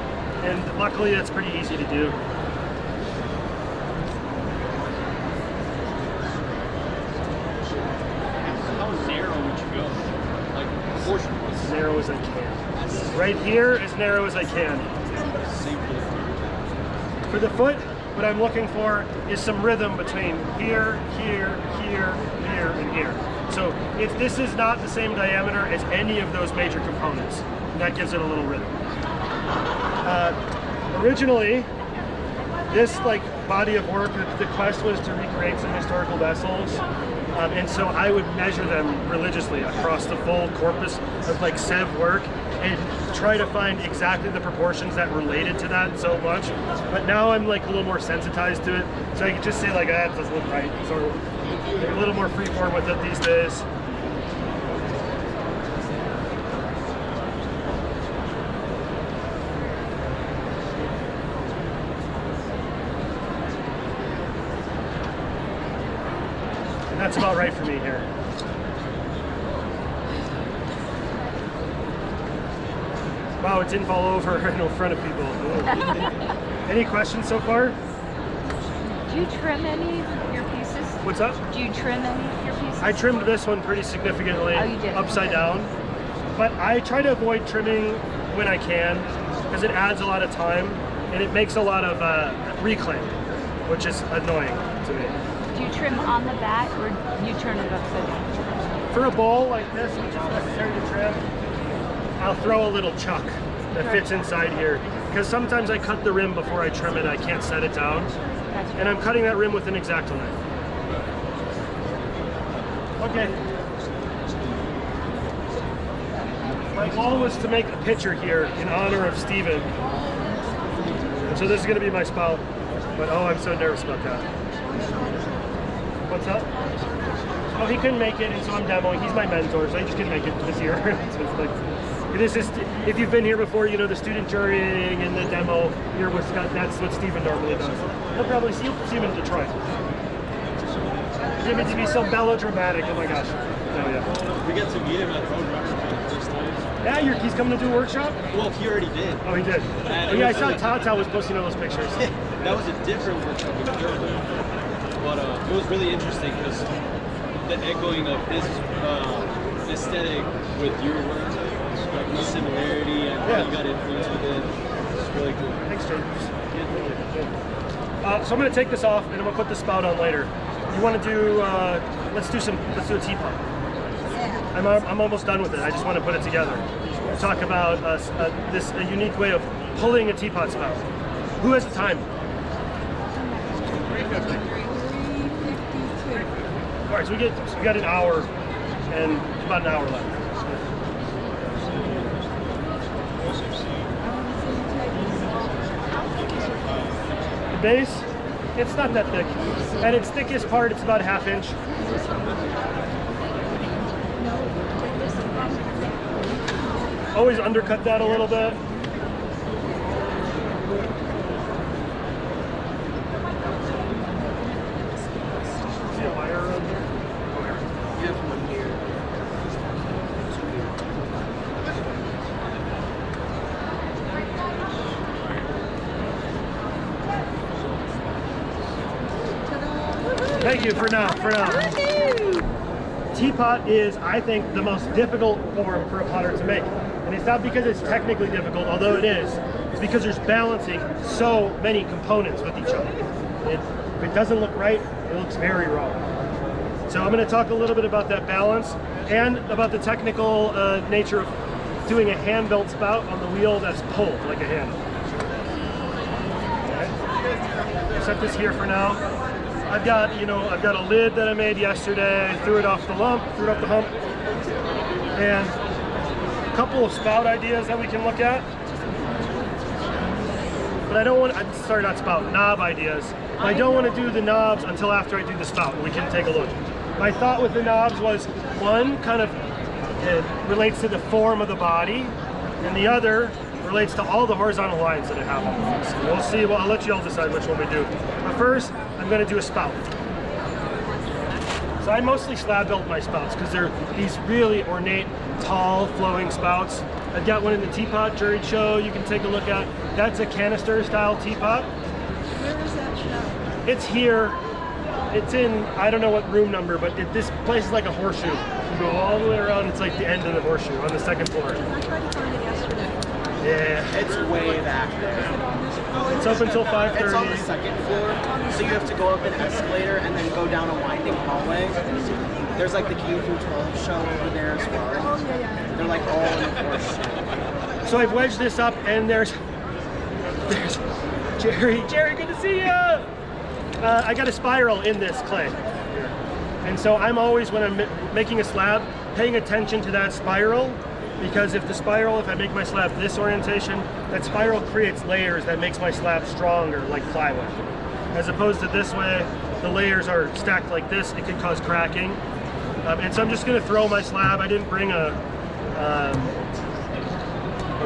and luckily that's pretty easy to do. As narrow as I can. Right here, as narrow as I can. For the foot, what I'm looking for is some rhythm between here, here, here, here, and here. So if this is not the same diameter as any of those major components, that gives it a little rhythm. Originally, this body of work, the quest was to recreate some historical vessels. And so I would measure them religiously across the full corpus of Sev work and try to find exactly the proportions that related to that so much. But now I'm a little more sensitized to it, so I can just say that doesn't look right. So a little more freeform with it these days. That's about right for me here. Wow, it didn't fall over in front of people. Any questions so far? Do you trim any of your pieces? What's up? Do you trim any of your pieces? I trimmed this one pretty significantly, Oh, you did? upside Okay. down. But I try to avoid trimming when I can because it adds a lot of time and it makes a lot of reclaim, which is annoying to me. Do you trim on the back or you turn it upside down? For a bowl like this, which is necessary to trim, I'll throw a little chuck that fits inside here. Because sometimes I cut the rim before I trim it, I can't set it down. Gotcha. And I'm cutting that rim with an X-Acto knife. Okay. My goal was to make a picture here in honor of Steven. And so this is going to be my spout. But oh, I'm so nervous about that. What's up? Oh, he couldn't make it, and so I'm demoing. He's my mentor, so he just couldn't make it this year. So it's like, this is, if you've been here before, you know the student jurying and the demo here with Skutt. That's what Steven normally does. He'll probably see him in Detroit. Him to be so melodramatic. Oh my gosh. Oh yeah. We get to meet him at Road Rush for the first time. Yeah, he's coming to do a workshop? Well, he already did. Oh, he did. Oh, yeah, I saw Tata was posting all those pictures. That was a different workshop in Kilns. But it was really interesting because the echoing of his aesthetic with your work, like the similarity and how you got influenced with it. It's really cool. Thanks, James. So I'm going to take this off and I'm going to put the spout on later. You want to do, let's do a teapot. I'm almost done with it. I just want to put it together. We'll talk about a unique way of pulling a teapot spout. Who has the time? 3:52. All right, so we got an hour and about an hour left. The base, it's not that thick. At its thickest part, it's about a ½ inch. Always undercut that a little bit. See a wire around there? You have one here. Thank you for now. Teapot is, I think, the most difficult form for a potter to make. And it's not because it's technically difficult, although it is. It's because there's balancing so many components with each other. If it doesn't look right, it looks very wrong. So I'm going to talk a little bit about that balance and about the technical nature of doing a hand-built spout on the wheel that's pulled like a handle. Okay. Set this here for now. I've got a lid that I made yesterday. I threw it off the hump, and a couple of spout ideas that we can look at. But I don't want, not spout, knob ideas. I don't want to do the knobs until after I do the spout. We can take a look. My thought with the knobs was, one, kind of it relates to the form of the body, and the other relates to all the horizontal lines that I have on this. We'll see, I'll let you all decide which one we do. But first, I'm going to do a spout. So I mostly slab built my spouts because they're these really ornate, tall, flowing spouts. I've got one in the teapot juried show you can take a look at. That's a canister style teapot. Where is that show? It's here. It's in, I don't know what room number, but this place is like a horseshoe. You go all the way around, it's like the end of the horseshoe on the second floor. I tried to find it yesterday. Yeah. It's way back there. It's up until 5:30. It's on the second floor, so you have to go up an escalator and then go down a winding hallway. There's like the K through 12 show over there as well. Oh, yeah. They're like all in the horseshoe. So I've wedged this up, and there's Jerry. Jerry, good to see you. I got a spiral in this clay, and so I'm always, when I'm making a slab, paying attention to that spiral, because if I make my slab this orientation, that spiral creates layers that makes my slab stronger, like plywood. As opposed to this way, the layers are stacked like this, it could cause cracking. And so I'm just going to throw my slab. I didn't bring a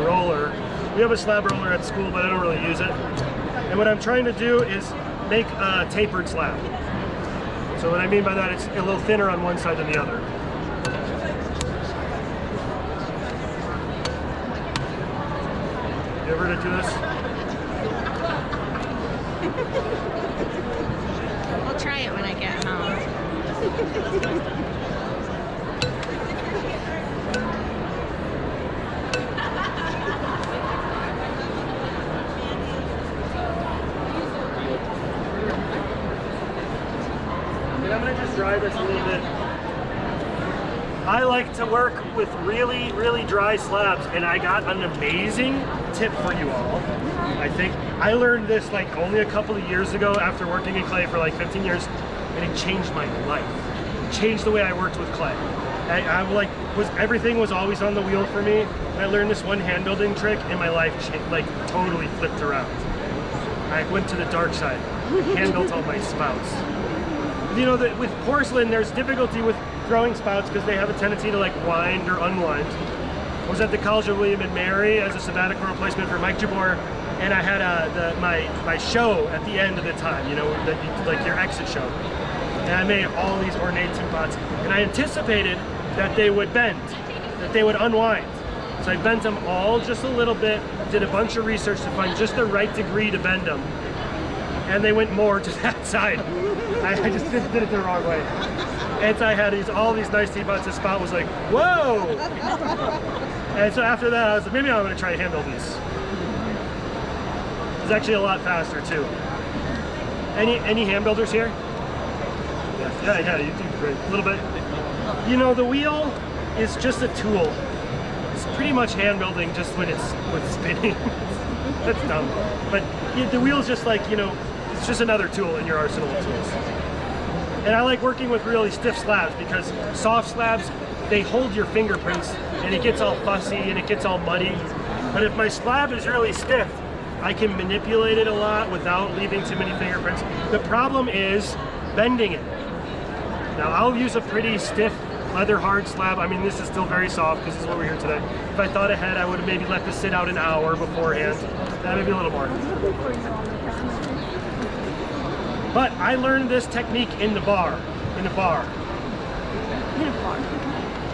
roller. We have a slab roller at school, but I don't really use it. And what I'm trying to do is make a tapered slab. So what I mean by that, it's a little thinner on one side than the other. ever to do this? We'll try it when I get home. And I'm gonna just dry this a little bit. I like to work with really, really dry slabs, and I got an amazing tip for you all. I think I learned this like only a couple of years ago after working in clay for like 15 years, and it changed my life. It changed the way I worked with clay. Everything was always on the wheel for me. And I learned this one hand building trick, and my life totally flipped around. I went to the dark side, hand built all my spouts. You know that with porcelain, there's difficulty with throwing spouts because they have a tendency to like wind or unwind. I was at the College of William and Mary as a sabbatical replacement for Mike Jabor, and I had my show at the end of the time, you know, like your exit show. And I made all these ornate teapots, and I anticipated that they would bend, that they would unwind. So I bent them all just a little bit, did a bunch of research to find just the right degree to bend them. And they went more to that side. I just did it the wrong way. And so I had all these nice teapots. The spout was like, whoa! And so after that, I was like, maybe I'm gonna try to handle these. It's actually a lot faster too. Any hand builders here? Yeah, you do great. A little bit. You know, the wheel is just a tool. It's pretty much hand building just when it's spinning. That's dumb. But the wheel's just like, you know, it's just another tool in your arsenal of tools. And I like working with really stiff slabs because soft slabs, they hold your fingerprints and it gets all fussy and it gets all muddy. But if my slab is really stiff, I can manipulate it a lot without leaving too many fingerprints. The problem is bending it. Now I'll use a pretty stiff leather hard slab. I mean, this is still very soft because this is what we're here today. If I thought ahead, I would have maybe let this sit out an hour beforehand. Maybe a little more. But I learned this technique in the bar.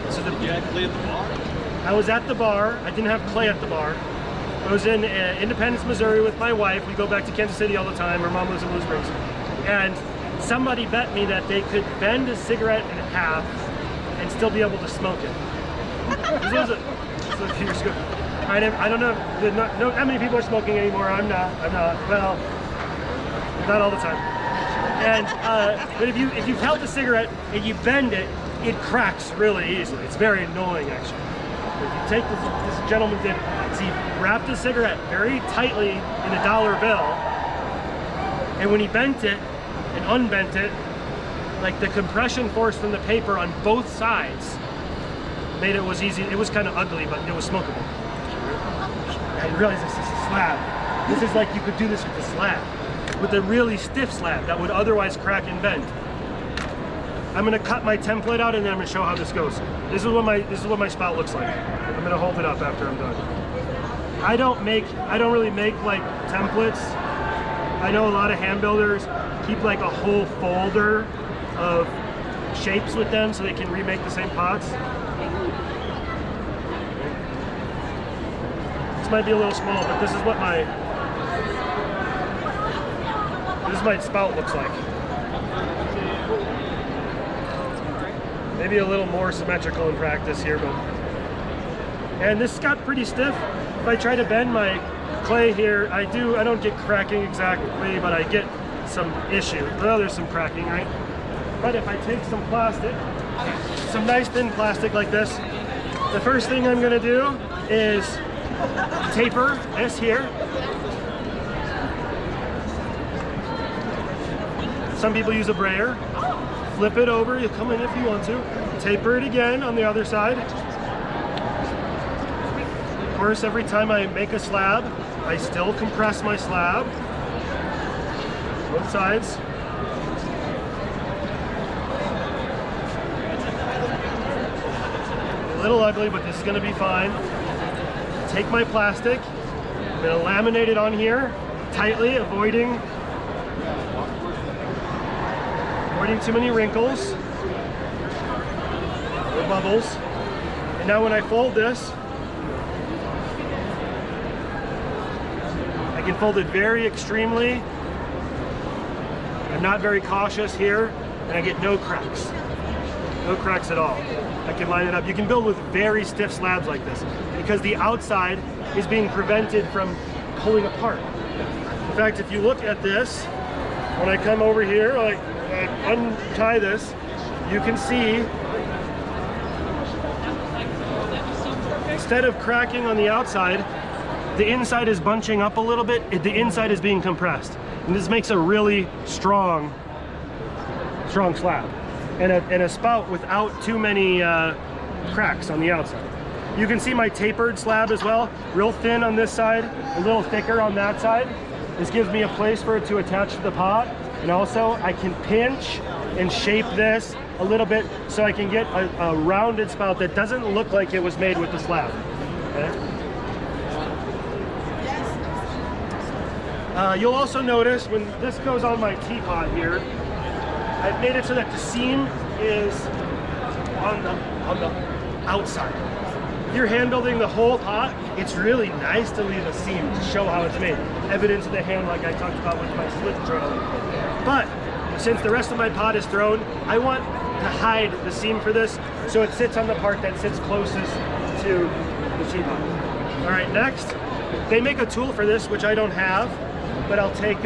So You had clay at the bar? I was at the bar. I didn't have clay at the bar. I was in Independence, Missouri with my wife. We go back to Kansas City all the time. Her mom lives in Blue Springs. And somebody bet me that they could bend a cigarette in half and still be able to smoke it. This was a few years ago. I don't know how many people are smoking anymore. I'm not. Well, not all the time. And but if you held the cigarette and you bend it, it cracks really easily. It's very annoying actually. If you take this gentleman did, he wrapped the cigarette very tightly in a dollar bill, and when he bent it and unbent it, like the compression force from the paper on both sides made it was easy. It was kind of ugly, but it was smokable. I realized this is a slab. This is like you could do this with a slab, with a really stiff slab that would otherwise crack and bend. I'm gonna cut my template out and then I'm gonna show how this goes. This is what my spout looks like. I'm gonna hold it up after I'm done. I don't really make like templates. I know a lot of hand builders keep like a whole folder of shapes with them so they can remake the same pots. This might be a little small, but this is what my spout looks like. Maybe a little more symmetrical in practice here, but and this got pretty stiff. If I try to bend my clay here, I don't get cracking exactly, but I get some issue. Well, there's some cracking, right? But if I take some plastic, some nice thin plastic like this, the first thing I'm gonna do is taper this here. Some people use a brayer. Flip it over, you'll come in if you want to. Taper it again on the other side. Of course, every time I make a slab, I still compress my slab. Both sides. A little ugly, but this is gonna be fine. Take my plastic, I'm gonna laminate it on here tightly, avoiding too many wrinkles or bubbles. And now when I fold this, can fold it very extremely. I'm not very cautious here, and I get no cracks. No cracks at all. I can line it up. You can build with very stiff slabs like this because the outside is being prevented from pulling apart. In fact, if you look at this, when I come over here, like untie this, you can see instead of cracking on the outside, the inside is bunching up a little bit. The inside is being compressed. And this makes a really strong slab. And a spout without too many cracks on the outside. You can see my tapered slab as well, real thin on this side, a little thicker on that side. This gives me a place for it to attach to the pot. And also I can pinch and shape this a little bit so I can get a rounded spout that doesn't look like it was made with the slab. Okay? You'll also notice when this goes on my teapot here, I've made it so that the seam is on the outside. If you're hand building the whole pot, it's really nice to leave a seam to show how it's made. Evidence of the hand like I talked about with my slip drone. But since the rest of my pot is thrown, I want to hide the seam for this so it sits on the part that sits closest to the teapot. All right, next, they make a tool for this, which I don't have, but I'll take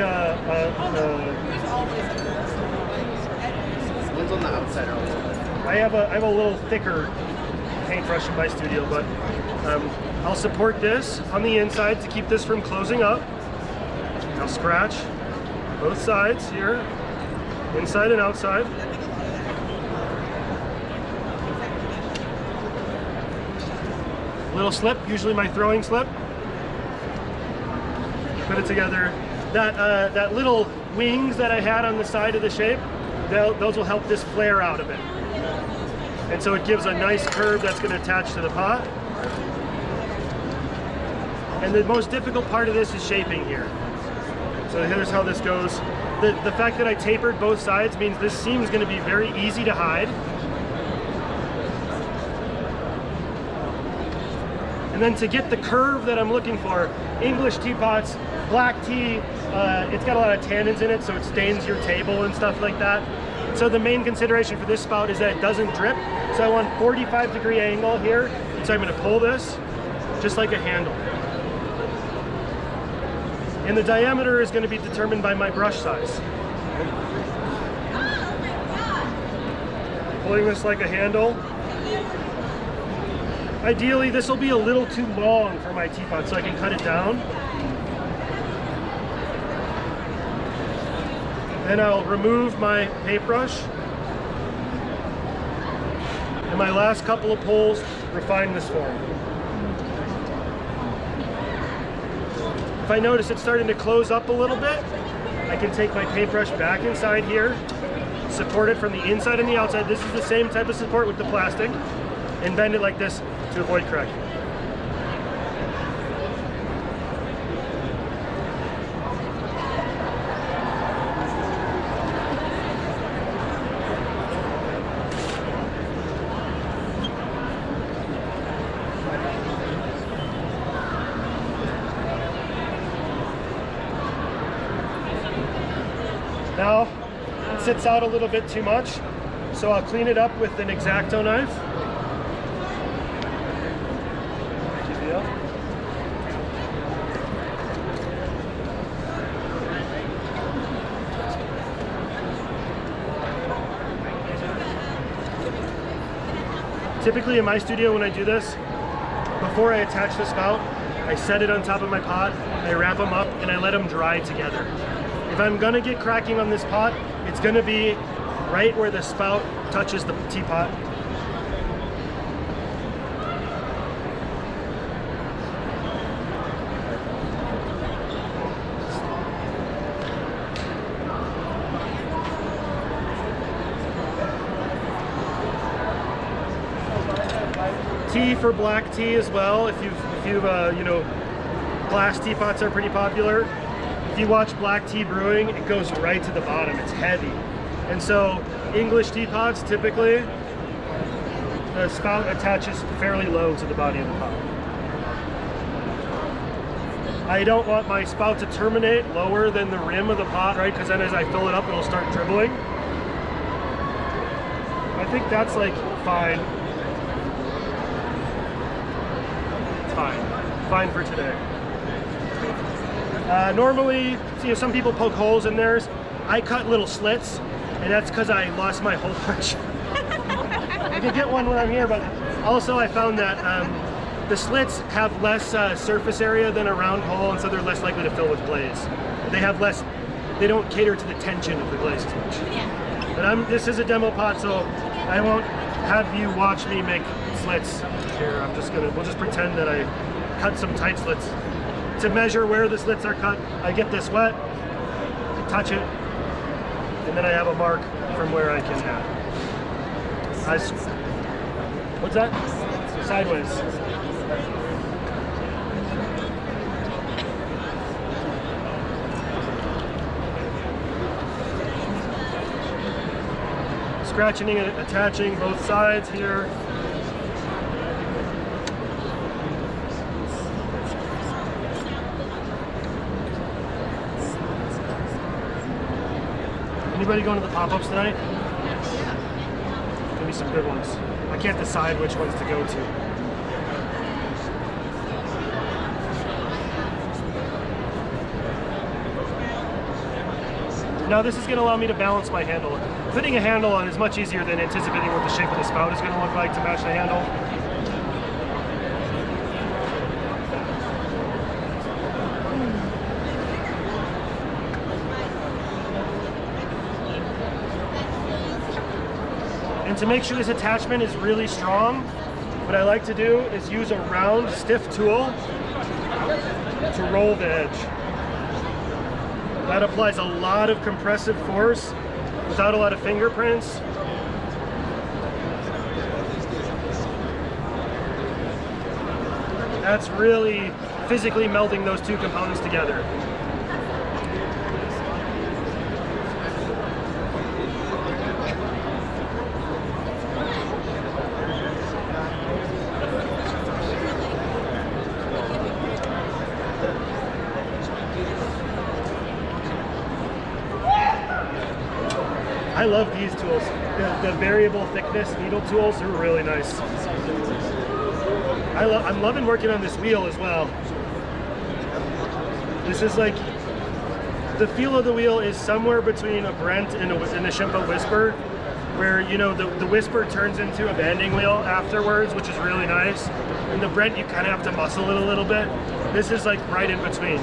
One's on the outside. I have a little thicker paintbrush in my studio, but I'll support this on the inside to keep this from closing up. I'll scratch both sides here, inside and outside. Little slip, usually my throwing slip. Put it together. That little wings that I had on the side of the shape, those will help this flare out a bit. And so it gives a nice curve that's going to attach to the pot. And the most difficult part of this is shaping here. So here's how this goes. The fact that I tapered both sides means this seam is going to be very easy to hide. And then to get the curve that I'm looking for, English teapots, black tea, it's got a lot of tannins in it, so it stains your table and stuff like that. So the main consideration for this spout is that it doesn't drip. So I want 45-degree angle here. So I'm going to pull this just like a handle. And the diameter is going to be determined by my brush size. Pulling this like a handle. Ideally, this will be a little too long for my teapot, so I can cut it down. Then I'll remove my paintbrush. And my last couple of pulls refine this form. If I notice it's starting to close up a little bit, I can take my paintbrush back inside here, support it from the inside and the outside. This is the same type of support with the plastic, and bend it like this to avoid cracking. Now, it sits out a little bit too much, so I'll clean it up with an X-Acto knife. Typically in my studio when I do this, before I attach the spout, I set it on top of my pot, I wrap them up, and I let them dry together. If I'm gonna get cracking on this pot, it's gonna be right where the spout touches the teapot. Tea for black tea as well. If you've you know, glass teapots are pretty popular. If you watch black tea brewing, it goes right to the bottom. It's heavy. And so English teapots, typically, the spout attaches fairly low to the body of the pot. I don't want my spout to terminate lower than the rim of the pot, right? Because then as I fill it up, it'll start dribbling. I think that's like fine. It's fine. Fine for today. Normally, see, some people poke holes in theirs. I cut little slits, and that's because I lost my hole punch. I could get one when I'm here, but also I found that the slits have less surface area than a round hole, and so they're less likely to fill with glaze. They have less, they don't cater to the tension of the glaze as much. And this is a demo pot, so I won't have you watch me make slits here. We'll just pretend that I cut some tight slits. To measure where the slits are cut, I get this wet, touch it, and then I have a mark from where I can what's that? Sideways. Scratching and attaching both sides here. Anybody going to the pop-ups tonight? Gonna be some good ones. I can't decide which ones to go to. Now this is going to allow me to balance my handle. Putting a handle on is much easier than anticipating what the shape of the spout is going to look like to match the handle. And to make sure this attachment is really strong, what I like to do is use a round, stiff tool to roll the edge. That applies a lot of compressive force without a lot of fingerprints. That's really physically melding those two components together. I love these tools. The variable thickness needle tools are really nice. I'm loving working on this wheel as well. This is like, the feel of the wheel is somewhere between a Brent and a Shimpo Whisper, where, you know, the Whisper turns into a banding wheel afterwards, which is really nice. And the Brent, you kind of have to muscle it a little bit. This is like right in between.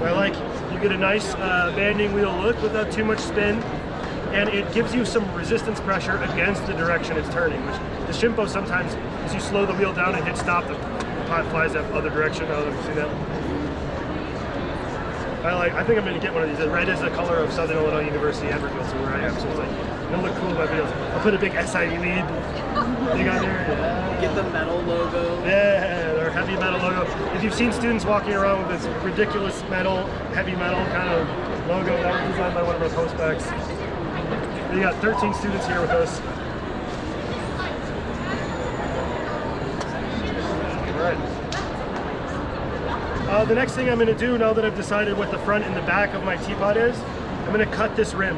Where like, you get a nice banding wheel look without too much spin. And it gives you some resistance pressure against the direction it's turning, which the Shimpo sometimes, as you slow the wheel down and hit stop, the pot flies that other direction. I don't know if you see that. I think I'm going to get one of these. The red is the color of Southern Illinois University, Evergreen, so where I am. So it's like, it'll look cool in my videos. I'll put a big SID lead thing on there. Yeah. Get the metal logo. Yeah, their heavy metal logo. If you've seen students walking around with this ridiculous metal, heavy metal kind of logo, that was designed by one of our postbacks. We got 13 students here with us. All right. The next thing I'm going to do, now that I've decided what the front and the back of my teapot is, I'm going to cut this rim.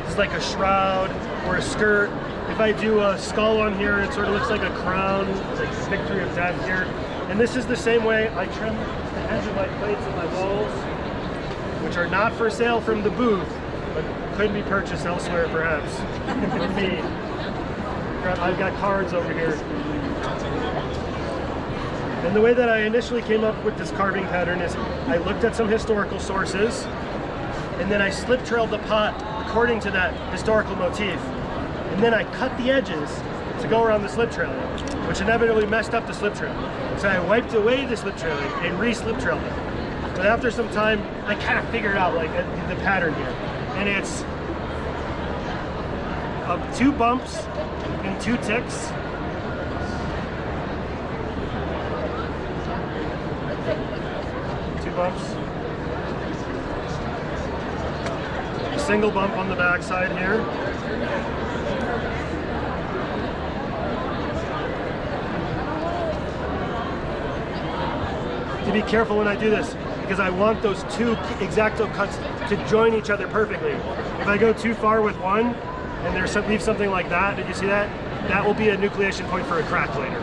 It's like a shroud or a skirt. If I do a skull on here, it sort of looks like a crown, like victory of death here. And this is the same way I trim the edge of my plates and my bowls, which are not for sale from the booth, but could be purchased elsewhere perhaps. With me. I've got cards over here. And the way that I initially came up with this carving pattern is I looked at some historical sources, and then I slip trailed the pot according to that historical motif. And then I cut the edges to go around the slip trailing, which inevitably messed up the slip trail. So I wiped away the slip trailing and re-slip trailed it. But after some time, I kind of figured out like the pattern here. And it's 2 bumps and 2 ticks. Bumps. A single bump on the back side here. To be careful when I do this. because I want those two X-Acto cuts to join each other perfectly. If I go too far with one and leave something like that, did you see that? That will be a nucleation point for a crack later.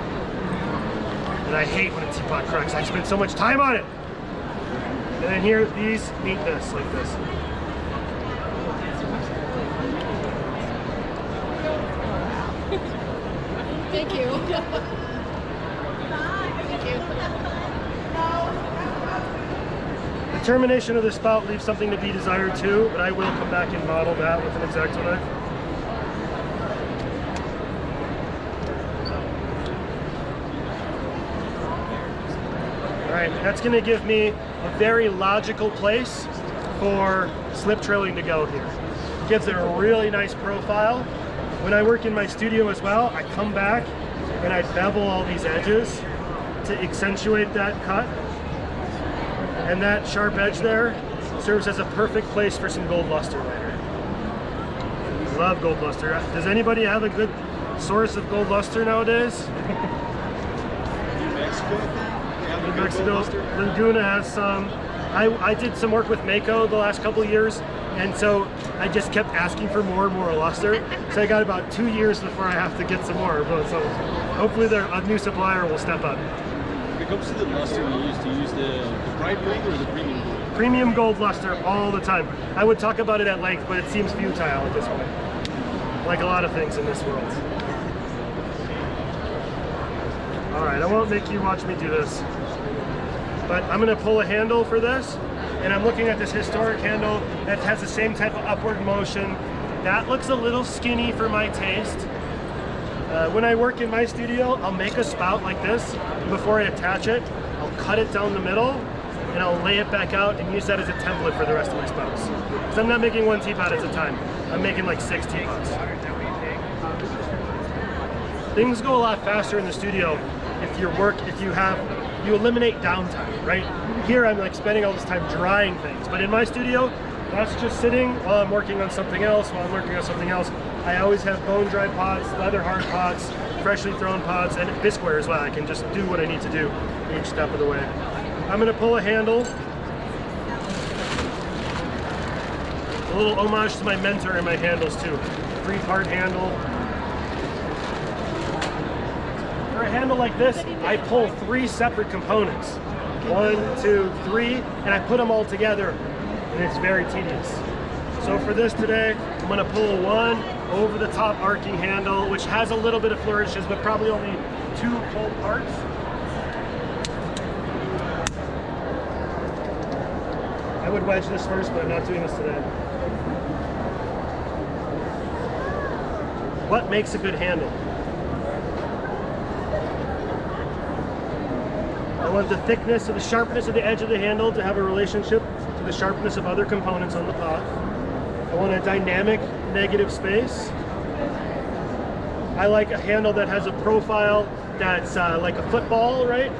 And I hate when a teapot cracks. I spend so much time on it. And then here, these meet this, like this. Thank you. The termination of the spout leaves something to be desired too, but I will come back and model that with an X-Acto knife. All right, that's going to give me a very logical place for slip trailing to go here. Gives it a really nice profile. When I work in my studio as well, I come back and I bevel all these edges to accentuate that cut. And that sharp edge there serves as a perfect place for some gold luster later. Love gold luster. Does anybody have a good source of gold luster nowadays? New Mexico, Laguna has some. I did some work with Mako the last couple of years, and so I just kept asking for more and more luster. So I got about 2 years before I have to get some more. So hopefully a new supplier will step up. When it comes to the luster you use the bright gold or the premium gold? Premium gold luster all the time. I would talk about it at length, but it seems futile at this point. Like a lot of things in this world. All right, I won't make you watch me do this. But I'm gonna pull a handle for this, and I'm looking at this historic handle that has the same type of upward motion. That looks a little skinny for my taste. When I work in my studio, I'll make a spout like this. Before I attach it, I'll cut it down the middle, and I'll lay it back out and use that as a template for the rest of my spouts. Because I'm not making one teapot at a time. I'm making like 6 teapots. Things go a lot faster in the studio if you eliminate downtime, right? Here I'm like spending all this time drying things, but in my studio, that's just sitting while I'm working on something else, I always have bone dry pots, leather hard pots, freshly thrown pots, and bisqueware as well. I can just do what I need to do each step of the way. I'm gonna pull a handle. A little homage to my mentor in my handles too. 3-part handle. For a handle like this, I pull 3 separate components. 1, 2, 3, and I put them all together, and it's very tedious. So for this today, I'm gonna pull one over the top arcing handle, which has a little bit of flourishes, but probably only 2 full parts. I would wedge this first, but I'm not doing this today. What makes a good handle? I want the thickness or the sharpness of the edge of the handle to have a relationship to the sharpness of other components on the pot. I want a dynamic negative space. I like a handle that has a profile that's like a football, right?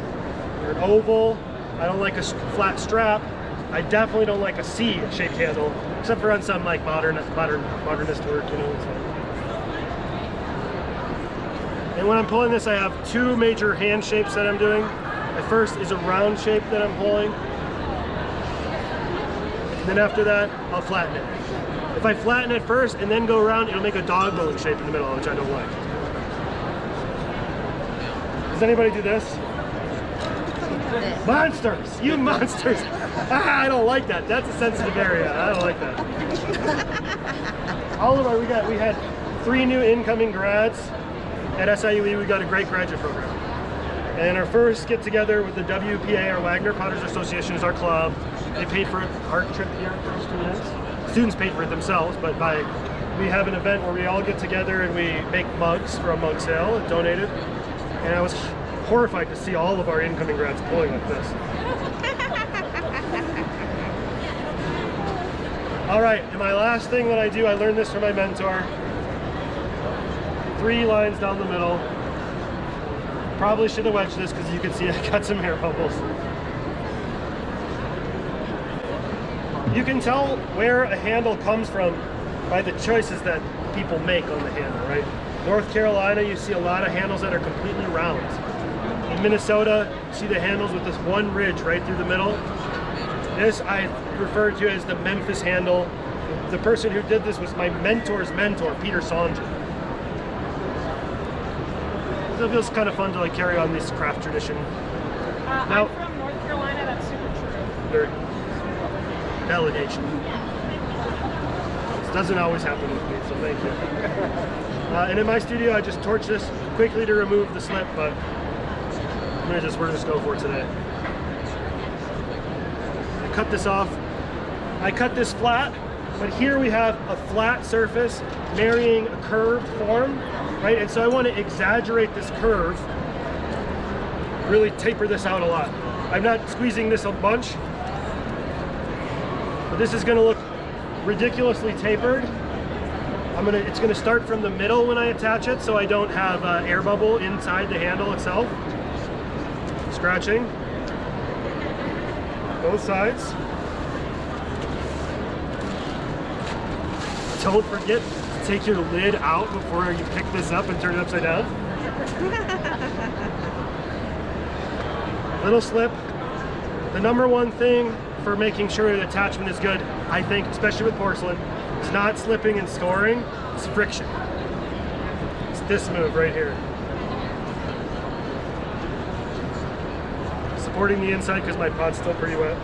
Or an oval. I don't like a flat strap. I definitely don't like a C-shaped handle, except for on some like modernist work, you know. And when I'm pulling this, I have 2 major hand shapes that I'm doing. The first is a round shape that I'm pulling. And then after that, I'll flatten it. If I flatten it first and then go around, it'll make a dog bone shape in the middle, which I don't like. Does anybody do this? Monsters! You monsters! I don't like that. That's a sensitive area. I don't like that. All of our, we had 3 new incoming grads at SIUE. We got a great graduate program. And our first get together with the WPA, our Wagner Potters Association, is our club. They paid for our trip here for students. Students paid for it themselves, but we have an event where we all get together and we make mugs for a mug sale and donate it. And I was horrified to see all of our incoming grads pulling like this. All right, and my last thing that I do, I learned this from my mentor. 3 lines down the middle. Probably should have wedged this because you can see I got some air bubbles. You can tell where a handle comes from by the choices that people make on the handle, right? North Carolina, you see a lot of handles that are completely round. In Minnesota, you see the handles with this one ridge right through the middle. This I refer to as the Memphis handle. The person who did this was my mentor's mentor, Peter Sanger. So it feels kind of fun to like carry on this craft tradition. Now, I'm from North Carolina, that's super true. very validation. This doesn't always happen with me, so thank you. And in my studio, I just torch this quickly to remove the slip, but we're just go for it today. I cut this off. I cut this flat, but here we have a flat surface marrying a curved form, right? And so I want to exaggerate this curve, really taper this out a lot. I'm not squeezing this a bunch, but this is going to look ridiculously tapered. It's going to start from the middle when I attach it, so I don't have air bubble inside the handle itself. Scratching both sides. Don't forget to take your lid out before you pick this up and turn it upside down. Little slip. The number one thing for making sure the attachment is good, I think, especially with porcelain, is not slipping and scoring, it's friction. It's this move right here. Supporting the inside because my pot's still pretty wet.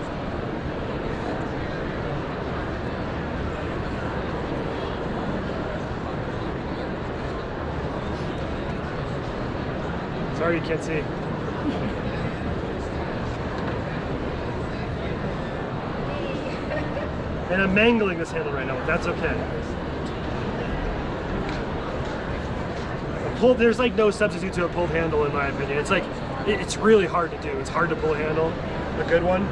Sorry you can't see. And I'm mangling this handle right now, but that's okay. There's like no substitute to a pulled handle in my opinion. It's like, it's really hard to do. It's hard to pull a handle, a good one.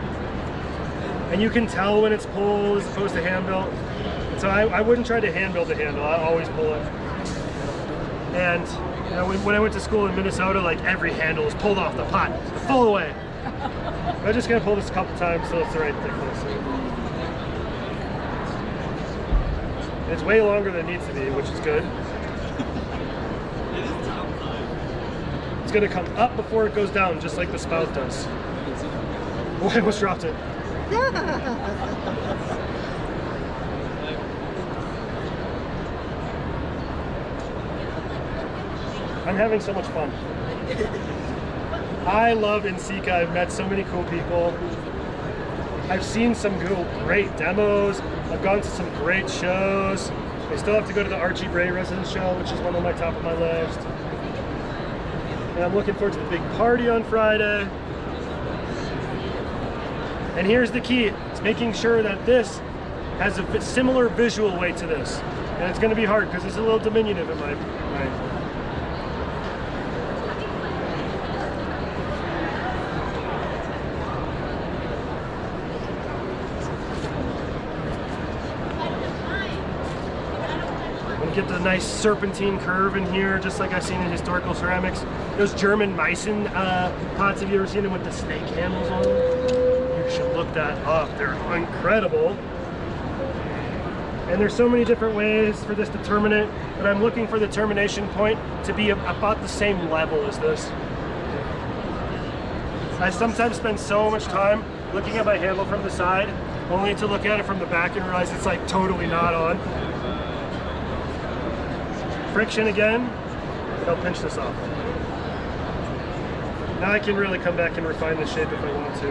And you can tell when it's pulled as opposed to hand built. So I wouldn't try to hand build a handle, I always pull it. And you know, when I went to school in Minnesota, like every handle is pulled off the pot, full away. I'm just gonna pull this a couple times so it's the right thickness. It's way longer than it needs to be, which is good. It's gonna come up before it goes down, just like the spout does. Oh, I almost dropped it. I'm having so much fun. I love NCECA. I've met so many cool people. I've seen some great demos. I've gone to some great shows. I still have to go to the Archie Bray Residence Show, which is one on my top of my list. And I'm looking forward to the big party on Friday. And here's the key. It's making sure that this has a similar visual weight to this. And it's gonna be hard because it's a little diminutive in my mind. Get the nice serpentine curve in here, just like I've seen in historical ceramics. Those German Meissen pots, have you ever seen them with the snake handles on them? You should look that up. They're incredible. And there's so many different ways for this to terminate, but I'm looking for the termination point to be about the same level as this. I sometimes spend so much time looking at my handle from the side, only to look at it from the back and realize it's like totally not on. Friction again, and I'll pinch this off. Now I can really come back and refine the shape if I want to.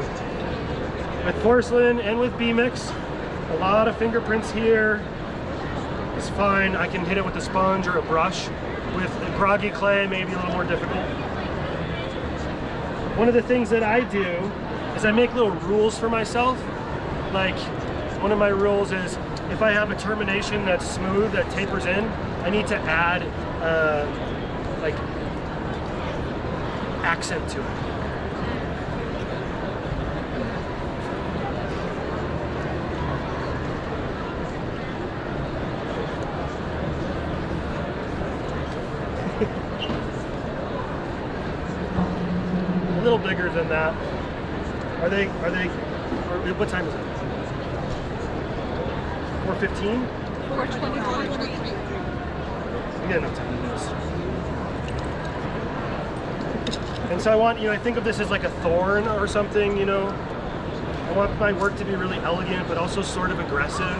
With porcelain and with B-Mix, a lot of fingerprints here is fine. I can hit it with a sponge or a brush. With groggy clay, maybe a little more difficult. One of the things that I do is I make little rules for myself. Like, one of my rules is if I have a termination that's smooth, that tapers in, I need to add like accent to it. A little bigger than that. Are they, what time is it? 4:15? 4:23. We got enough time to do this. And so I want, I think of this as like a thorn or something, I want my work to be really elegant, but also sort of aggressive.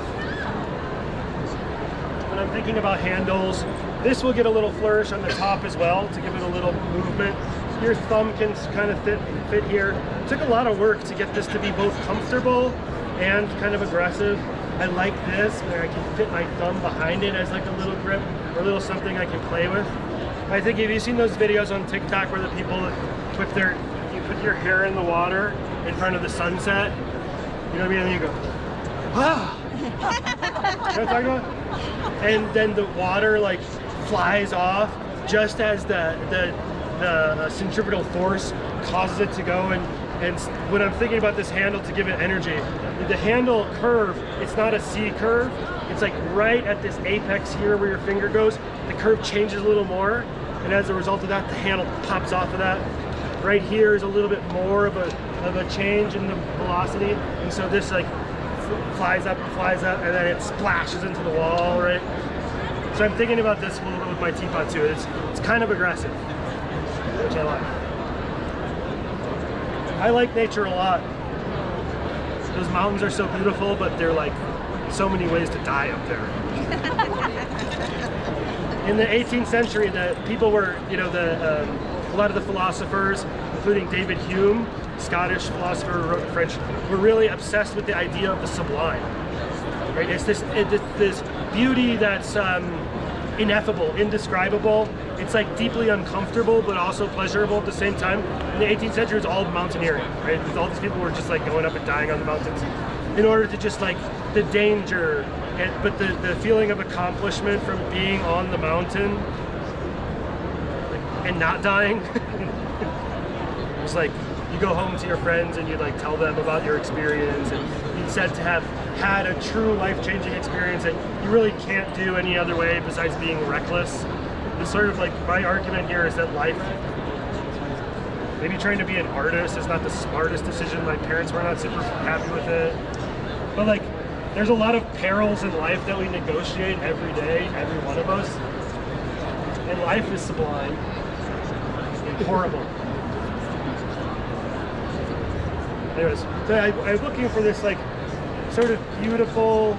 When I'm thinking about handles, this will get a little flourish on the top as well to give it a little movement. Your thumb can kind of fit here. It took a lot of work to get this to be both comfortable and kind of aggressive. I like this where I can fit my thumb behind it as like a little grip or a little something I can play with. I think, have you seen those videos on TikTok where the people put you put your hair in the water in front of the sunset? You know what I mean? And then you go, ah! You know what I'm talking about? And then the water like flies off just as the centripetal force causes it to go. And when I'm thinking about this handle to give it energy, the handle curve, it's not a C curve. It's like right at this apex here where your finger goes, the curve changes a little more. And as a result of that, the handle pops off of that. Right here is a little bit more of a change in the velocity. And so this like flies up, and then it splashes into the wall, right? So I'm thinking about this a little bit with my teapot too. It's kind of aggressive, which I like. I like nature a lot. Those mountains are so beautiful, but they're like so many ways to die up there. In the 18th century, the people were, you know, a lot of the philosophers, including David Hume, Scottish philosopher who wrote in French, were really obsessed with the idea of the sublime. Right? It's this beauty that's ineffable, indescribable. It's like deeply uncomfortable, but also pleasurable at the same time. In the 18th century, it was all mountaineering, right? All these people were just like going up and dying on the mountains in order to just like the danger, but the feeling of accomplishment from being on the mountain and not dying. It's like you go home to your friends and you like tell them about your experience, and you said to have had a true life-changing experience that you really can't do any other way besides being reckless. It's sort of like my argument here is that life, maybe trying to be an artist is not the smartest decision. My parents were not super happy with it, but like there's a lot of perils in life that we negotiate every day, every one of us, and life is sublime and horrible. Anyways, so I'm looking for this like sort of beautiful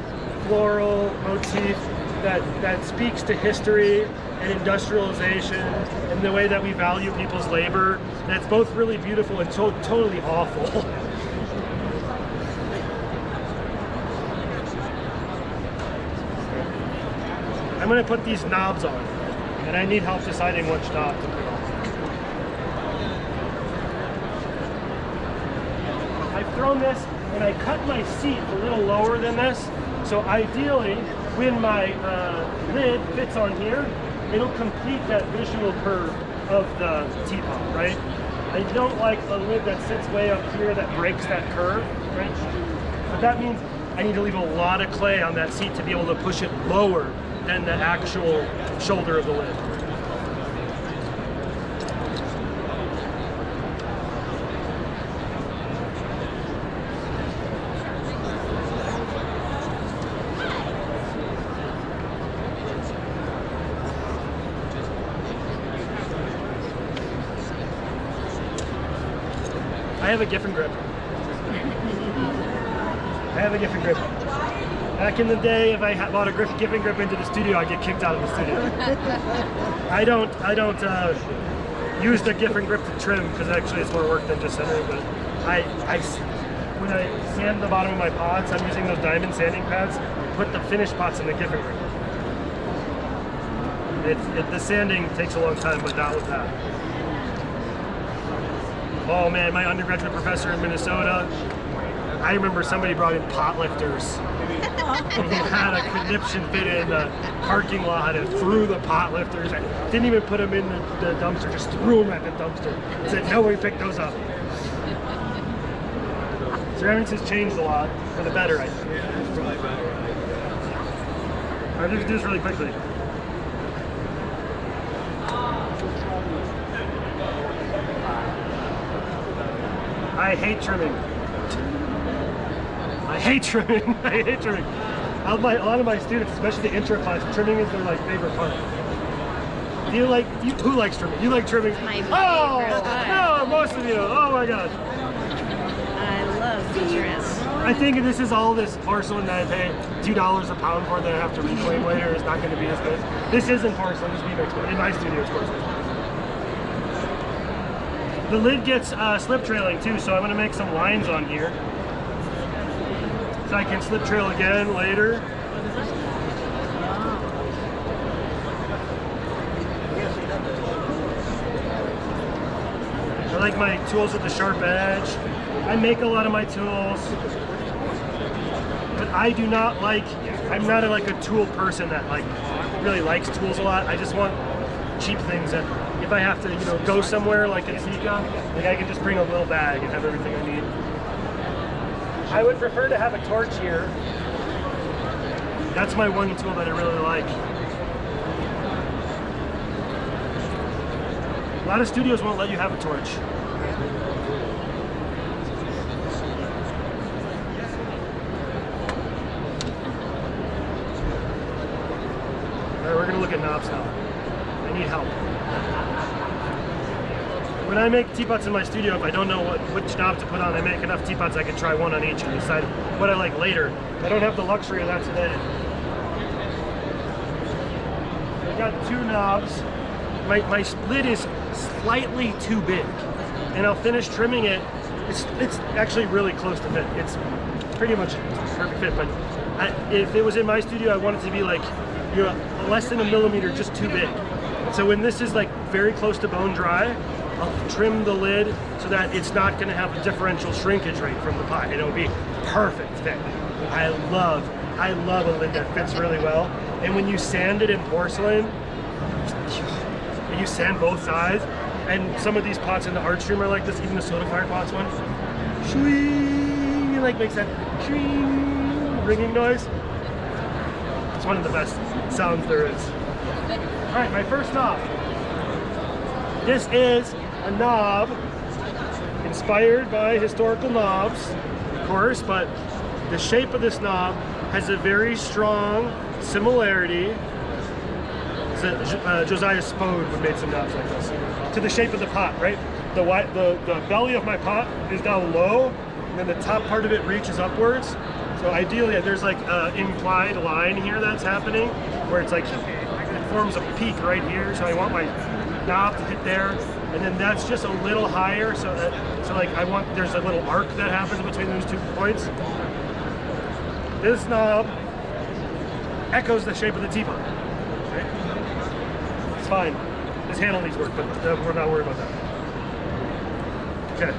floral motif that speaks to history and industrialization and the way that we value people's labor. That's both really beautiful and totally awful. I'm gonna put these knobs on, and I need help deciding which knob to put on. I've thrown this, and I cut my seat a little lower than this, so ideally, when my lid fits on here, it'll complete that visual curve of the teapot, right? I don't like a lid that sits way up here that breaks that curve, right? But that means I need to leave a lot of clay on that seat to be able to push it lower than the actual shoulder of the lid. I have a Giffen grip. Back in the day, if I bought a Giffen grip into the studio, I'd get kicked out of the studio. I don't use the Giffen grip to trim because actually it's more work than just centering. But when I sand the bottom of my pots, I'm using those diamond sanding pads. Put the finished pots in the Giffen grip. The sanding takes a long time, but not with that. Oh man, my undergraduate professor in Minnesota, I remember somebody brought in pot lifters. And he had a conniption fit in the parking lot and threw the pot lifters. I didn't even put them in the dumpster, just threw them at the dumpster. Said, nobody picked those up. Ceramics has changed a lot, for the better, I think. It's probably better. Alright, let's do this really quickly. I hate trimming. A lot of my students, especially the intro class, trimming is their like favorite part. Who likes trimming? You like trimming? My favorite oh, part. no, most of you. Oh my gosh. I love to trim. I think this is all this porcelain that I pay $2 a pound for that I have to reclaim later is not going to be as good. This isn't porcelain, this is mixed, but in my studio it's porcelain. The lid gets slip trailing too, so I'm going to make some lines on here. So I can slip trail again later. I like my tools with the sharp edge. I make a lot of my tools, but I do not like, I'm not like a tool person that like really likes tools a lot. I just want cheap things that if I have to, you know, go somewhere like NCECA, like I can just bring a little bag and have everything I need. I would prefer to have a torch here. That's my one tool that I really like. A lot of studios won't let you have a torch. Alright, we're gonna look at knobs now. I need help. When I make teapots in my studio, if I don't know which knob to put on, I make enough teapots I can try one on each and decide what I like later. I don't have the luxury of that today. I got two knobs. My lid is slightly too big, and I'll finish trimming it. It's actually really close to fit. It's pretty much perfect fit, but if it was in my studio, I want it to be like, you know, less than a millimeter, just too big. So when this is like very close to bone dry, I'll trim the lid so that it's not going to have a differential shrinkage rate from the pot. It'll be perfect fit. I love a lid that fits really well. And when you sand it in porcelain, and you sand both sides, and some of these pots in the art stream are like this, even the soda fire pots one, shwing, it like makes that shwing ringing noise. It's one of the best sounds there is. All right, my first knob. This is a knob inspired by historical knobs, of course, but the shape of this knob has a very strong similarity. Josiah Spode would make some knobs like this, to the shape of the pot, right? The belly of my pot is down low, and then the top part of it reaches upwards. So ideally, there's like an implied line here that's happening, where it's like, it forms a peak right here, so I want my knob to hit there, and then that's just a little higher, so like there's a little arc that happens between those 2 points. This knob echoes the shape of the teapot. Right? It's fine. This handle needs work, but we're not worried about that. Okay.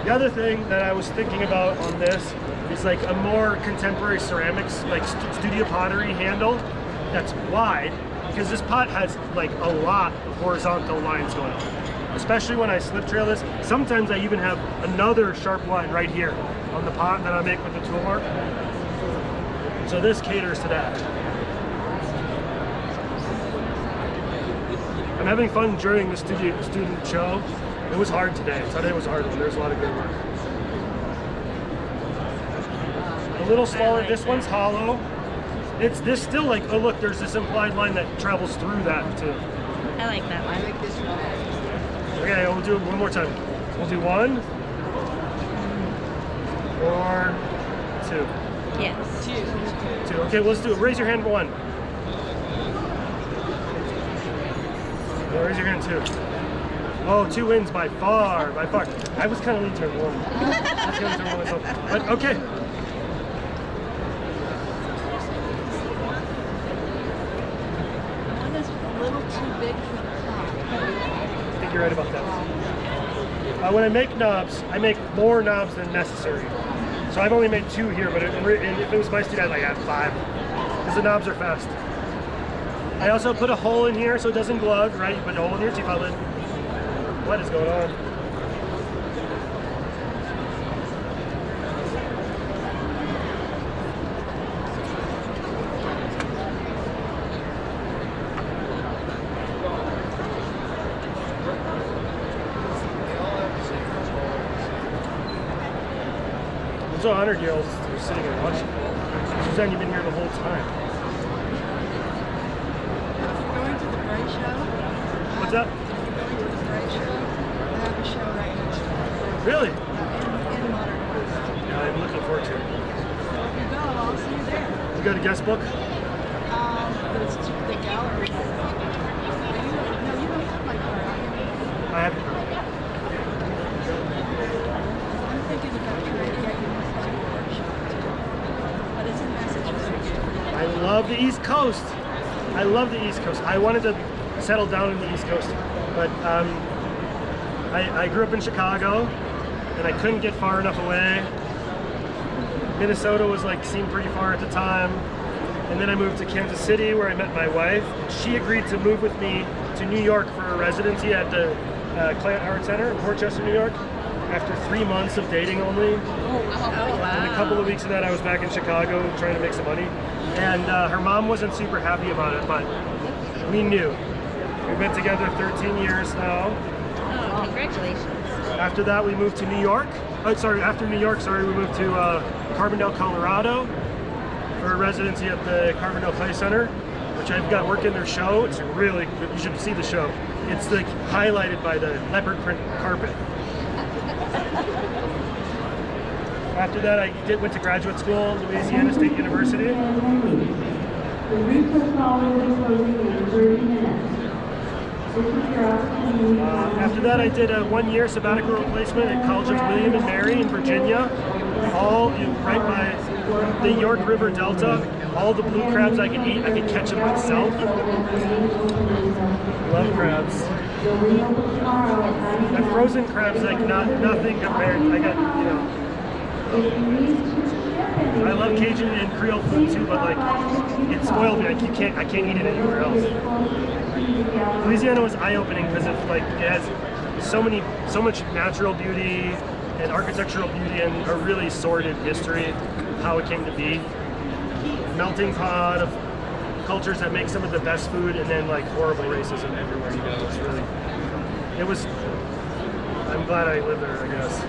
The other thing that I was thinking about on this is like a more contemporary ceramics, like studio pottery handle that's wide, because this pot has like a lot of horizontal lines going on. Especially when I slip trail this, sometimes I even have another sharp line right here on the pot that I make with the tool mark. So this caters to that. I'm having fun during the student show. It was hard today. Today was a hard one. There's a lot of good work. A little smaller. This one's hollow. It's this still like, oh look, there's this implied line that travels through that too. I like that one. Okay, we'll do it one more time. We'll do 1 or 2. Yes. 2. Okay, let's do it. Raise your hand for 1. Raise your hand 2. Oh, 2 wins by far, by far. I was kind of leaning toward 1. I was going to turn 1 myself. But okay. One is a little too big for the top. I think you're right about that. When I make knobs, I make more knobs than necessary. So I've only made 2 here, but if it was my studio, I'd like add 5, because the knobs are fast. I also put a hole in here so it doesn't glug, right? You put a hole in your teapot lid. What is going on? I'm so honored you're all sitting and watching. Suzanne, you've been here the whole time. Going to the Bray Show. What's up? Going to the Bray Show. I have a show right next to it. Really? In Modern West. Yeah, I'm looking forward to You got a guest book? But it's to the gallery. No, you don't have my card. I have your card. I'm thinking about trying to get you a workshop too. But it's in Massachusetts. I love the East Coast. I love the East Coast. I wanted to settle down in the East Coast, but I grew up in Chicago, and I couldn't get far enough away. Minnesota was like seemed pretty far at the time, and then I moved to Kansas City where I met my wife. She agreed to move with me to New York for a residency at the Clay Art Center in Portchester, New York. After 3 months of dating only, and a couple of weeks of that I was back in Chicago trying to make some money. And her mom wasn't super happy about it, but we knew. We've been together 13 years now. Oh, congratulations. After that, we moved to New York. After New York, we moved to Carbondale, Colorado for a residency at the Carbondale Clay Center, which I've got working their show. It's really, you should see the show. It's like highlighted by the leopard print carpet. After that, I went to graduate school at Louisiana State University. The recess hall will be closing in 30 minutes. This is your opportunity. After that, I did a 1-year sabbatical replacement at College of William and Mary in Virginia, all right by the York River Delta. All the blue crabs I could eat, I could catch them myself. Love crabs. And frozen crabs, like nothing compared. I got, you know. I love Cajun and Creole food too, but like it spoiled me. I can't eat it anywhere else. Louisiana was eye-opening because it has so much natural beauty and architectural beauty and a really sordid history, how it came to be. Melting pot of cultures that make some of the best food, and then like horrible racism everywhere you go. I'm glad I lived there, I guess.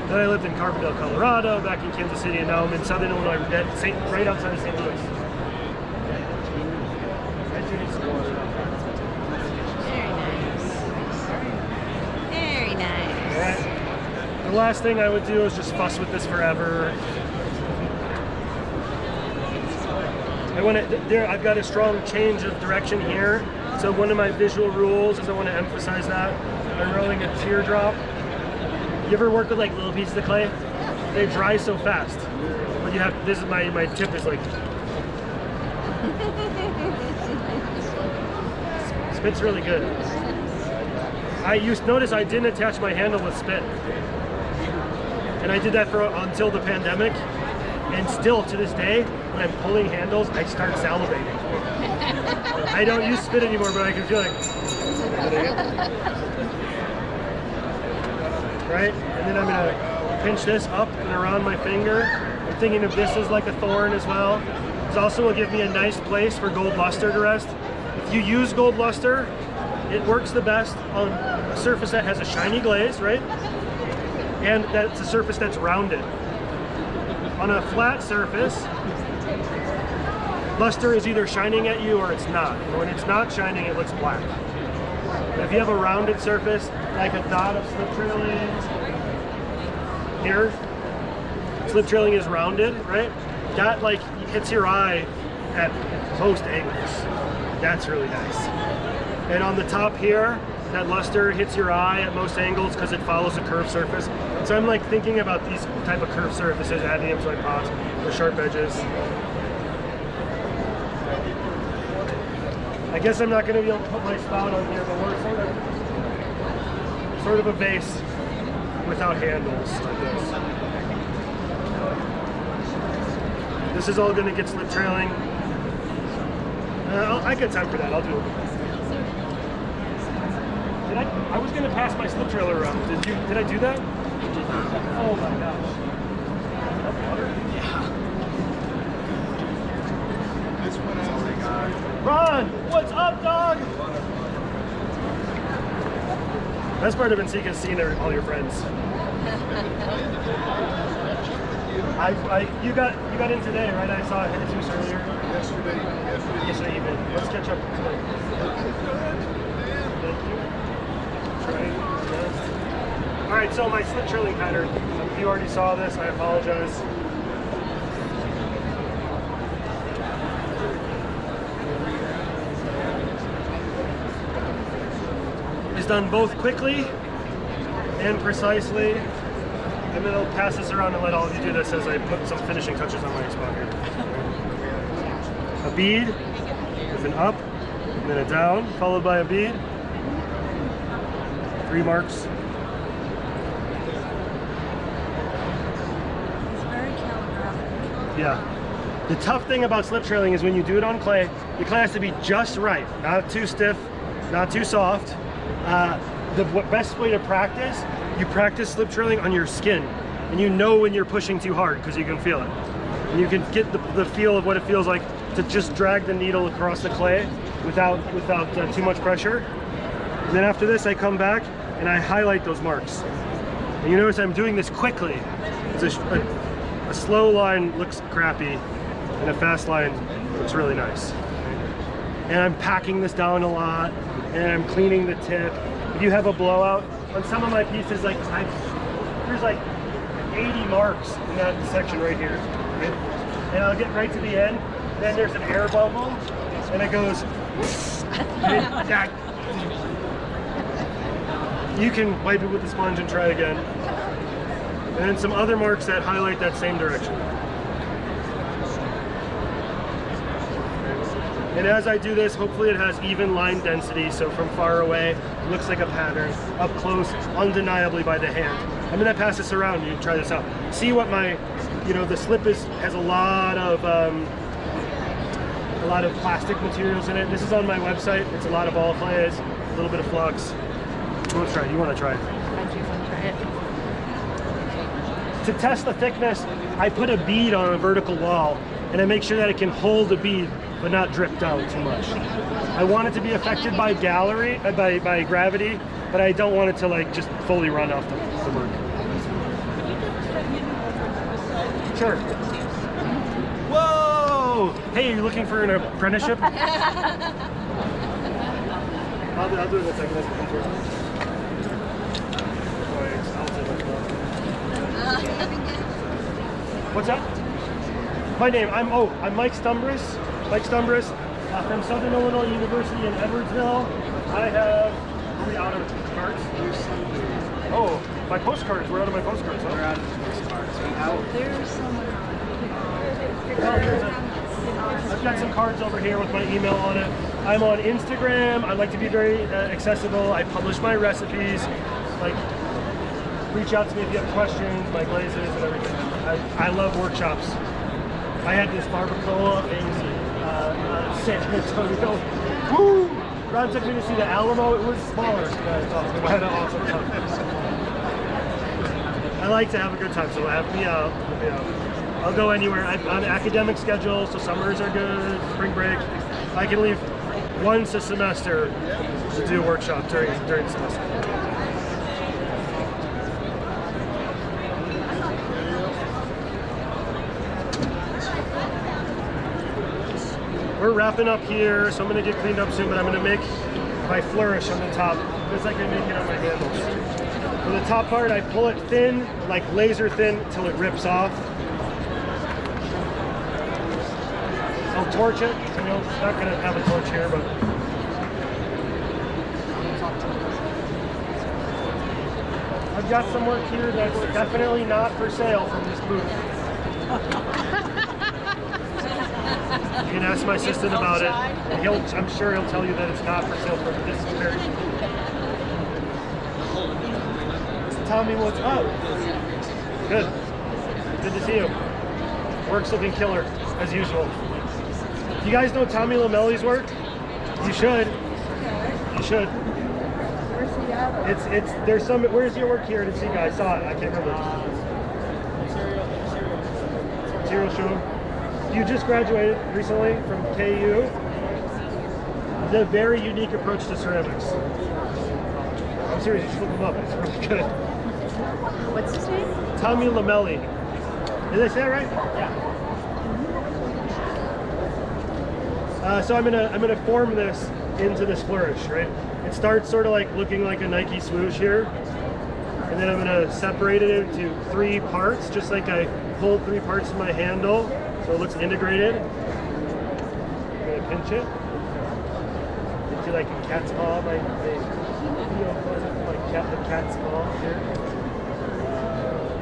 Then I lived in Carbondale, Colorado, back in Kansas City, and now I'm in Southern Illinois, right outside of St. Louis. Very nice. Right. The last thing I would do is just fuss with this forever. I've got a strong change of direction here. So one of my visual rules is I want to emphasize that. I'm rolling a teardrop. You ever work with like little pieces of clay? They dry so fast. But you have, this is my tip is like, spit's really good. Notice I didn't attach my handle with spit. And I did that until the pandemic. And still to this day, when I'm pulling handles, I start salivating. I don't use spit anymore, but I can feel like, right? And then I'm gonna pinch this up and around my finger. I'm thinking of this as like a thorn as well. This also will give me a nice place for gold luster to rest. If you use gold luster, it works the best on a surface that has a shiny glaze, right? And that's a surface that's rounded. On a flat surface, luster is either shining at you or it's not. And when it's not shining, it looks black. But if you have a rounded surface, like a dot of slip trailing here, slip trailing is rounded, right? That like hits your eye at most angles. That's really nice. And on the top here, that luster hits your eye at most angles because it follows a curved surface. So I'm like thinking about these type of curved surfaces, adding them to my pots with sharp edges. I guess I'm not going to be able to put my spout on here, but we're sort of a vase without handles like this. This is all going to get slip trailing. I got time for that. I'll do it. I was gonna pass my slip trailer around. Did I do that? Oh my gosh. That water? Yeah. This one else I got. Ron, what's up, dog? Best part of NCECA is seeing all your friends. You got in today, right? I saw Jesus earlier. Yesterday evening. Let's catch up today. Thank you. All right, so my slip trailing pattern, you already saw this, I apologize. is done both quickly and precisely. And then I'll pass this around and let all of you do this as I put some finishing touches on my spot here. A bead with an up, and then a down, followed by a bead. 3 marks. It's very calligraphic. Yeah. The tough thing about slip trailing is when you do it on clay, the clay has to be just right, not too stiff, not too soft. The best way to practice, you practice slip trailing on your skin, and you know when you're pushing too hard because you can feel it. And you can get the feel of what it feels like to just drag the needle across the clay without too much pressure. And then after this, I come back and I highlight those marks. And you notice I'm doing this quickly. A slow line looks crappy, and a fast line looks really nice. And I'm packing this down a lot, and I'm cleaning the tip. If you have a blowout, on some of my pieces, there's like 80 marks in that section right here. Right? And I'll get right to the end, then there's an air bubble, and it goes, you can wipe it with the sponge and try again. And then some other marks that highlight that same direction. And as I do this, hopefully it has even line density, so from far away, it looks like a pattern. Up close, undeniably by the hand. I'm gonna pass this around, you can try this out. See what my, the slip has a lot of plastic materials in it. This is on my website. It's a lot of all clays, a little bit of flux. Who wants to try it? You wanna try it? I do want to try it. To test the thickness, I put a bead on a vertical wall, and I make sure that it can hold the bead but not drip down too much. I want it to be affected by by gravity, but I don't want it to just fully run off the work. Sure. Whoa! Hey, are you looking for an apprenticeship? I'll do it in a second. What's that? My name, I'm Mike Stumbras. From Southern Illinois University in Edwardsville. I have, are we out of cards? Oh, my postcards, we're out of my postcards, huh? We're out of postcards. There's someone I've got some cards over here with my email on it. I'm on Instagram. I like to be very accessible. I publish my recipes. Reach out to me if you have questions, my glazes and everything. I love workshops. I had this barbacoa in San Antonio. Woo! Ron took me to see the Alamo. It was smaller. I had an awesome time. I like to have a good time, so have me out. I'll go anywhere. I'm on an academic schedule, so summers are good, spring break. I can leave once a semester to do a workshop during the semester. We're wrapping up here, so I'm going to get cleaned up soon, but I'm going to make my flourish on the top, just like I make it on my handles. For the top part, I pull it thin, like laser thin, until it rips off. I'll torch it. I'm not going to have a torch here, but... I've got some work here that's definitely not for sale from this booth. You can ask my assistant about it, and I'm sure he'll tell you that it's not for sale for this very. Tell me what's up. Good. Good to see you. Work's looking killer, as usual. You guys know Tommy Lamelli's work? You should. You should. There's some. Where's your work here at NCECA? I saw it. I can't remember. Material show. You just graduated recently from KU. It's a very unique approach to ceramics. I'm serious, you should look him up. It's really good. What's his name? Tommy Lamelli. Did I say it right? Yeah. So I'm gonna form this into this flourish, right? It starts sort of looking like a Nike swoosh here, and then I'm gonna separate it into 3 parts, just like I pulled 3 parts of my handle. So it looks integrated. I'm gonna pinch it into like a cat's paw, my like the cat's paw here.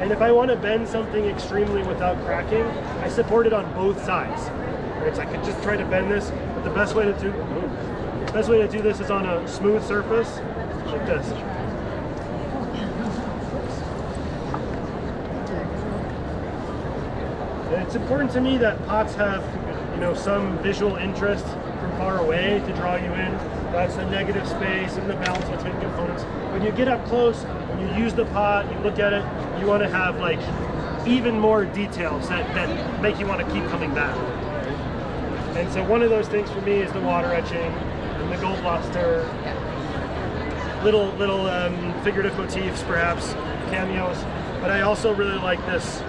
And if I want to bend something extremely without cracking, I support it on both sides. Right? So I could just try to bend this, but the best way to do this is on a smooth surface like this. And it's important to me that pots have, some visual interest from far away to draw you in. That's the negative space and the balance between components. When you get up close, when you use the pot, you look at it, you want to have like even more details that make you want to keep coming back. And so one of those things for me is the water etching and the gold luster, little figurative motifs, perhaps cameos. But I also really like this.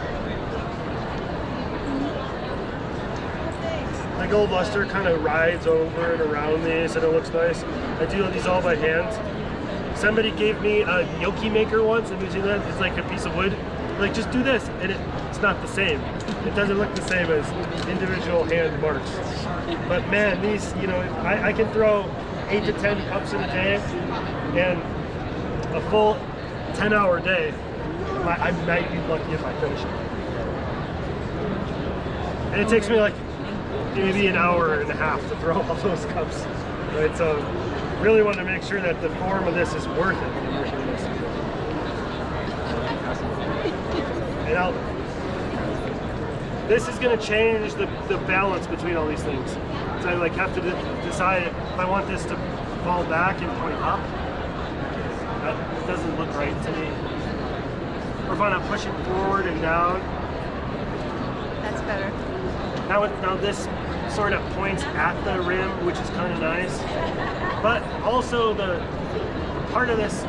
The gold luster kind of rides over and around these, and it looks nice. I do these all by hand. Somebody gave me a gnocchi maker once in New Zealand. It's like a piece of wood. Like, just do this, and it's not the same. It doesn't look the same as individual hand marks. But man, these, I can throw 8 to 10 cups in a day, and a full 10-hour day, I might be lucky if I finish it. And it takes me like maybe an hour and a half to throw all those cups, right? So really want to make sure that the form of this is worth it. And this is going to change the balance between all these things. So I have to decide if I want this to fall back and point up. That doesn't look right to me. Or if I'm pushing forward and down. That's better. Now this sort of points at the rim, which is kind of nice. But also the part of this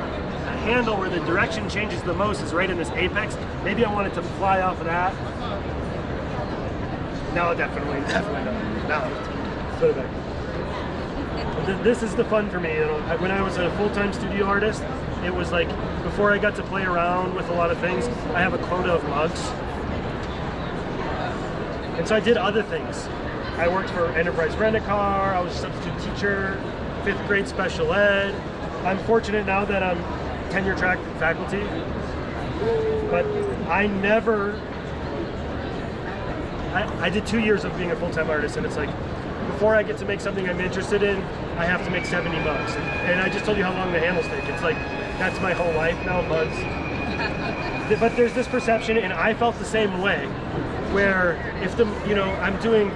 handle where the direction changes the most is right in this apex. Maybe I want it to fly off of that. No, definitely not. No, put it back. This is the fun for me. When I was a full-time studio artist, it was like before I got to play around with a lot of things, I have a quota of mugs. And so I did other things. I worked for Enterprise Rent-A-Car, I was a substitute teacher, 5th grade special ed. I'm fortunate now that I'm tenure track faculty, but I did 2 years of being a full-time artist, and it's like, before I get to make something I'm interested in, I have to make 70 mugs. And I just told you how long the handles take. It's like, that's my whole life now, mugs. But there's this perception, and I felt the same way, where if I'm doing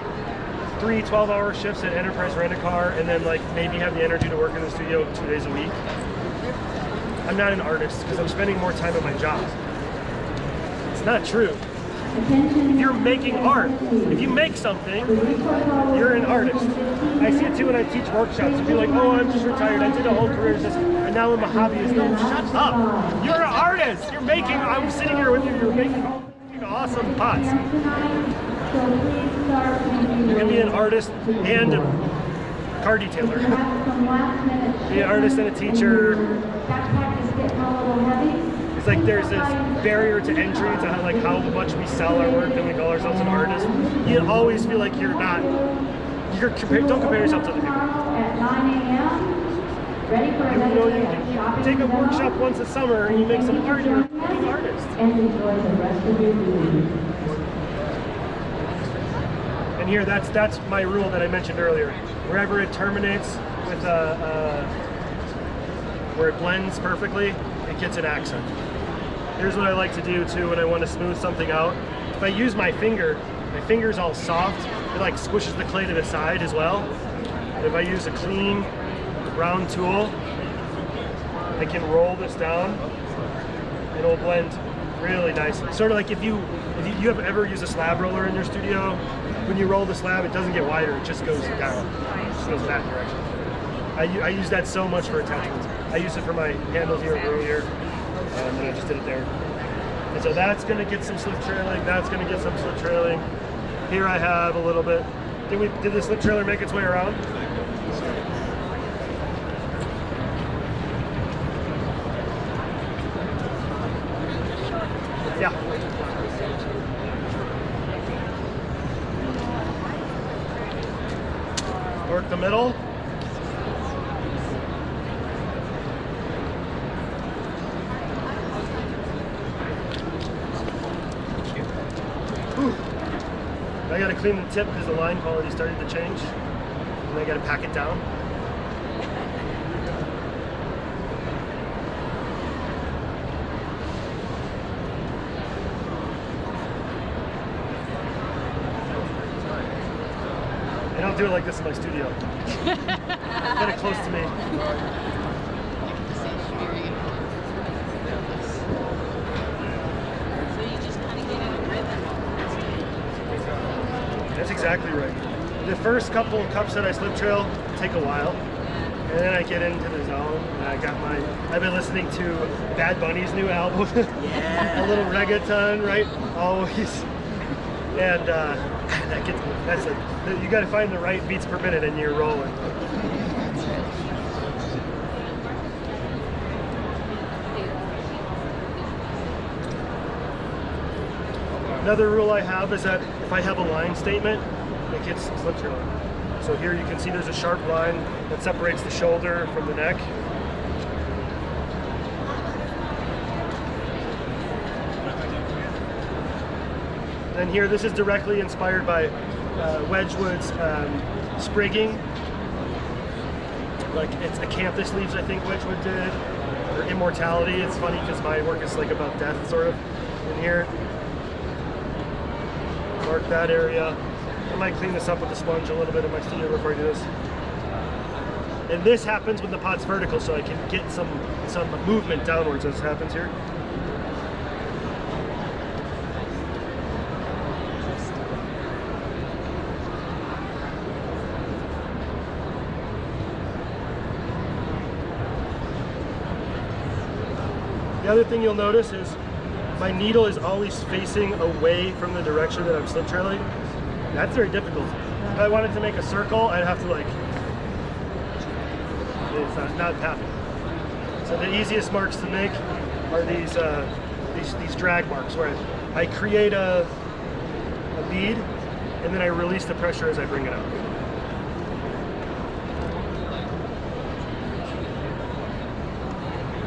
3 12-hour shifts at Enterprise Rent-A-Car and then maybe have the energy to work in the studio 2 days a week, I'm not an artist because I'm spending more time at my job. It's not true. If you're making art, if you make something, you're an artist. I see it too when I teach workshops. If you're like, oh, I'm just retired, I did a whole career as this, and now I'm a hobbyist. No, shut up. You're an artist. I'm sitting here with you, you're making awesome pots. You can be an artist and a car detailer. Be an artist and a teacher. It's like there's this barrier to entry to how much we sell our work and we call ourselves an artist. You always feel like you're not. Don't compare yourself to other people. You take a workshop once a summer and you make some art, you're an artist. And here, that's my rule that I mentioned earlier. Wherever it terminates with where it blends perfectly, it gets an accent. Here's what I like to do too when I want to smooth something out. If I use my finger's all soft, it squishes the clay to the side as well. And if I use a clean, round tool, I can roll this down and it'll blend really nicely. Sort of like if you have ever used a slab roller in your studio, when you roll the slab, it doesn't get wider, it just goes down. It just goes that direction. I use that so much for attachments. I used it for my handles here earlier, and I just did it there. And so that's going to get some slip trailing, that's going to get some slip trailing. Here I have a little bit. Did the slip trailer make its way around? Yeah. Work the middle. I got to clean the tip because the line quality started to change, and I got to pack it down. I don't do it like this in my studio. Get it close to me. So you just kind of get in a rhythm. That's exactly right. The first couple of cups that I slip trail take a while, and then I get into the zone. And I've been listening to Bad Bunny's new album, a little reggaeton, right? Always, and you got to find the right beats per minute, and you're rolling. Another rule I have is that if I have a line statement, it gets slip trailing. So here you can see there's a sharp line that separates the shoulder from the neck. And here, this is directly inspired by Wedgwood's sprigging. Like it's acanthus leaves, I think Wedgwood did, or immortality. It's funny because my work is like about death, sort of, in here. Mark that area. I might clean this up with a sponge a little bit in my studio before I do this. And this happens when the pot's vertical, so I can get some movement downwards as happens here. The other thing you'll notice is my needle is always facing away from the direction that I'm slip trailing. That's very difficult. If I wanted to make a circle, I'd have to it's not happening. So the easiest marks to make are these drag marks where I create a bead and then I release the pressure as I bring it out.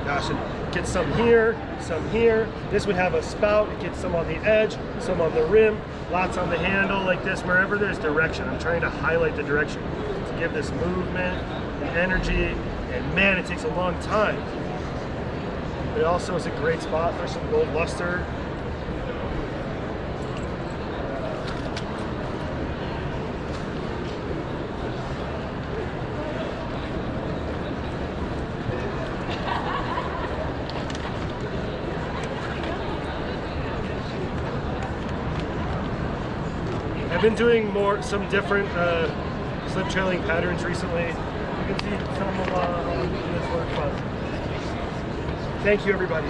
Gosh, and get some here, some here. This would have a spout. It gets some on the edge, some on the rim, lots on the handle like this. Wherever there's direction, I'm trying to highlight the direction to give this movement and energy. And man, it takes a long time. It also is a great spot for some gold luster. I've been doing some different slip trailing patterns recently. You can see some of this work. Thank you, everybody.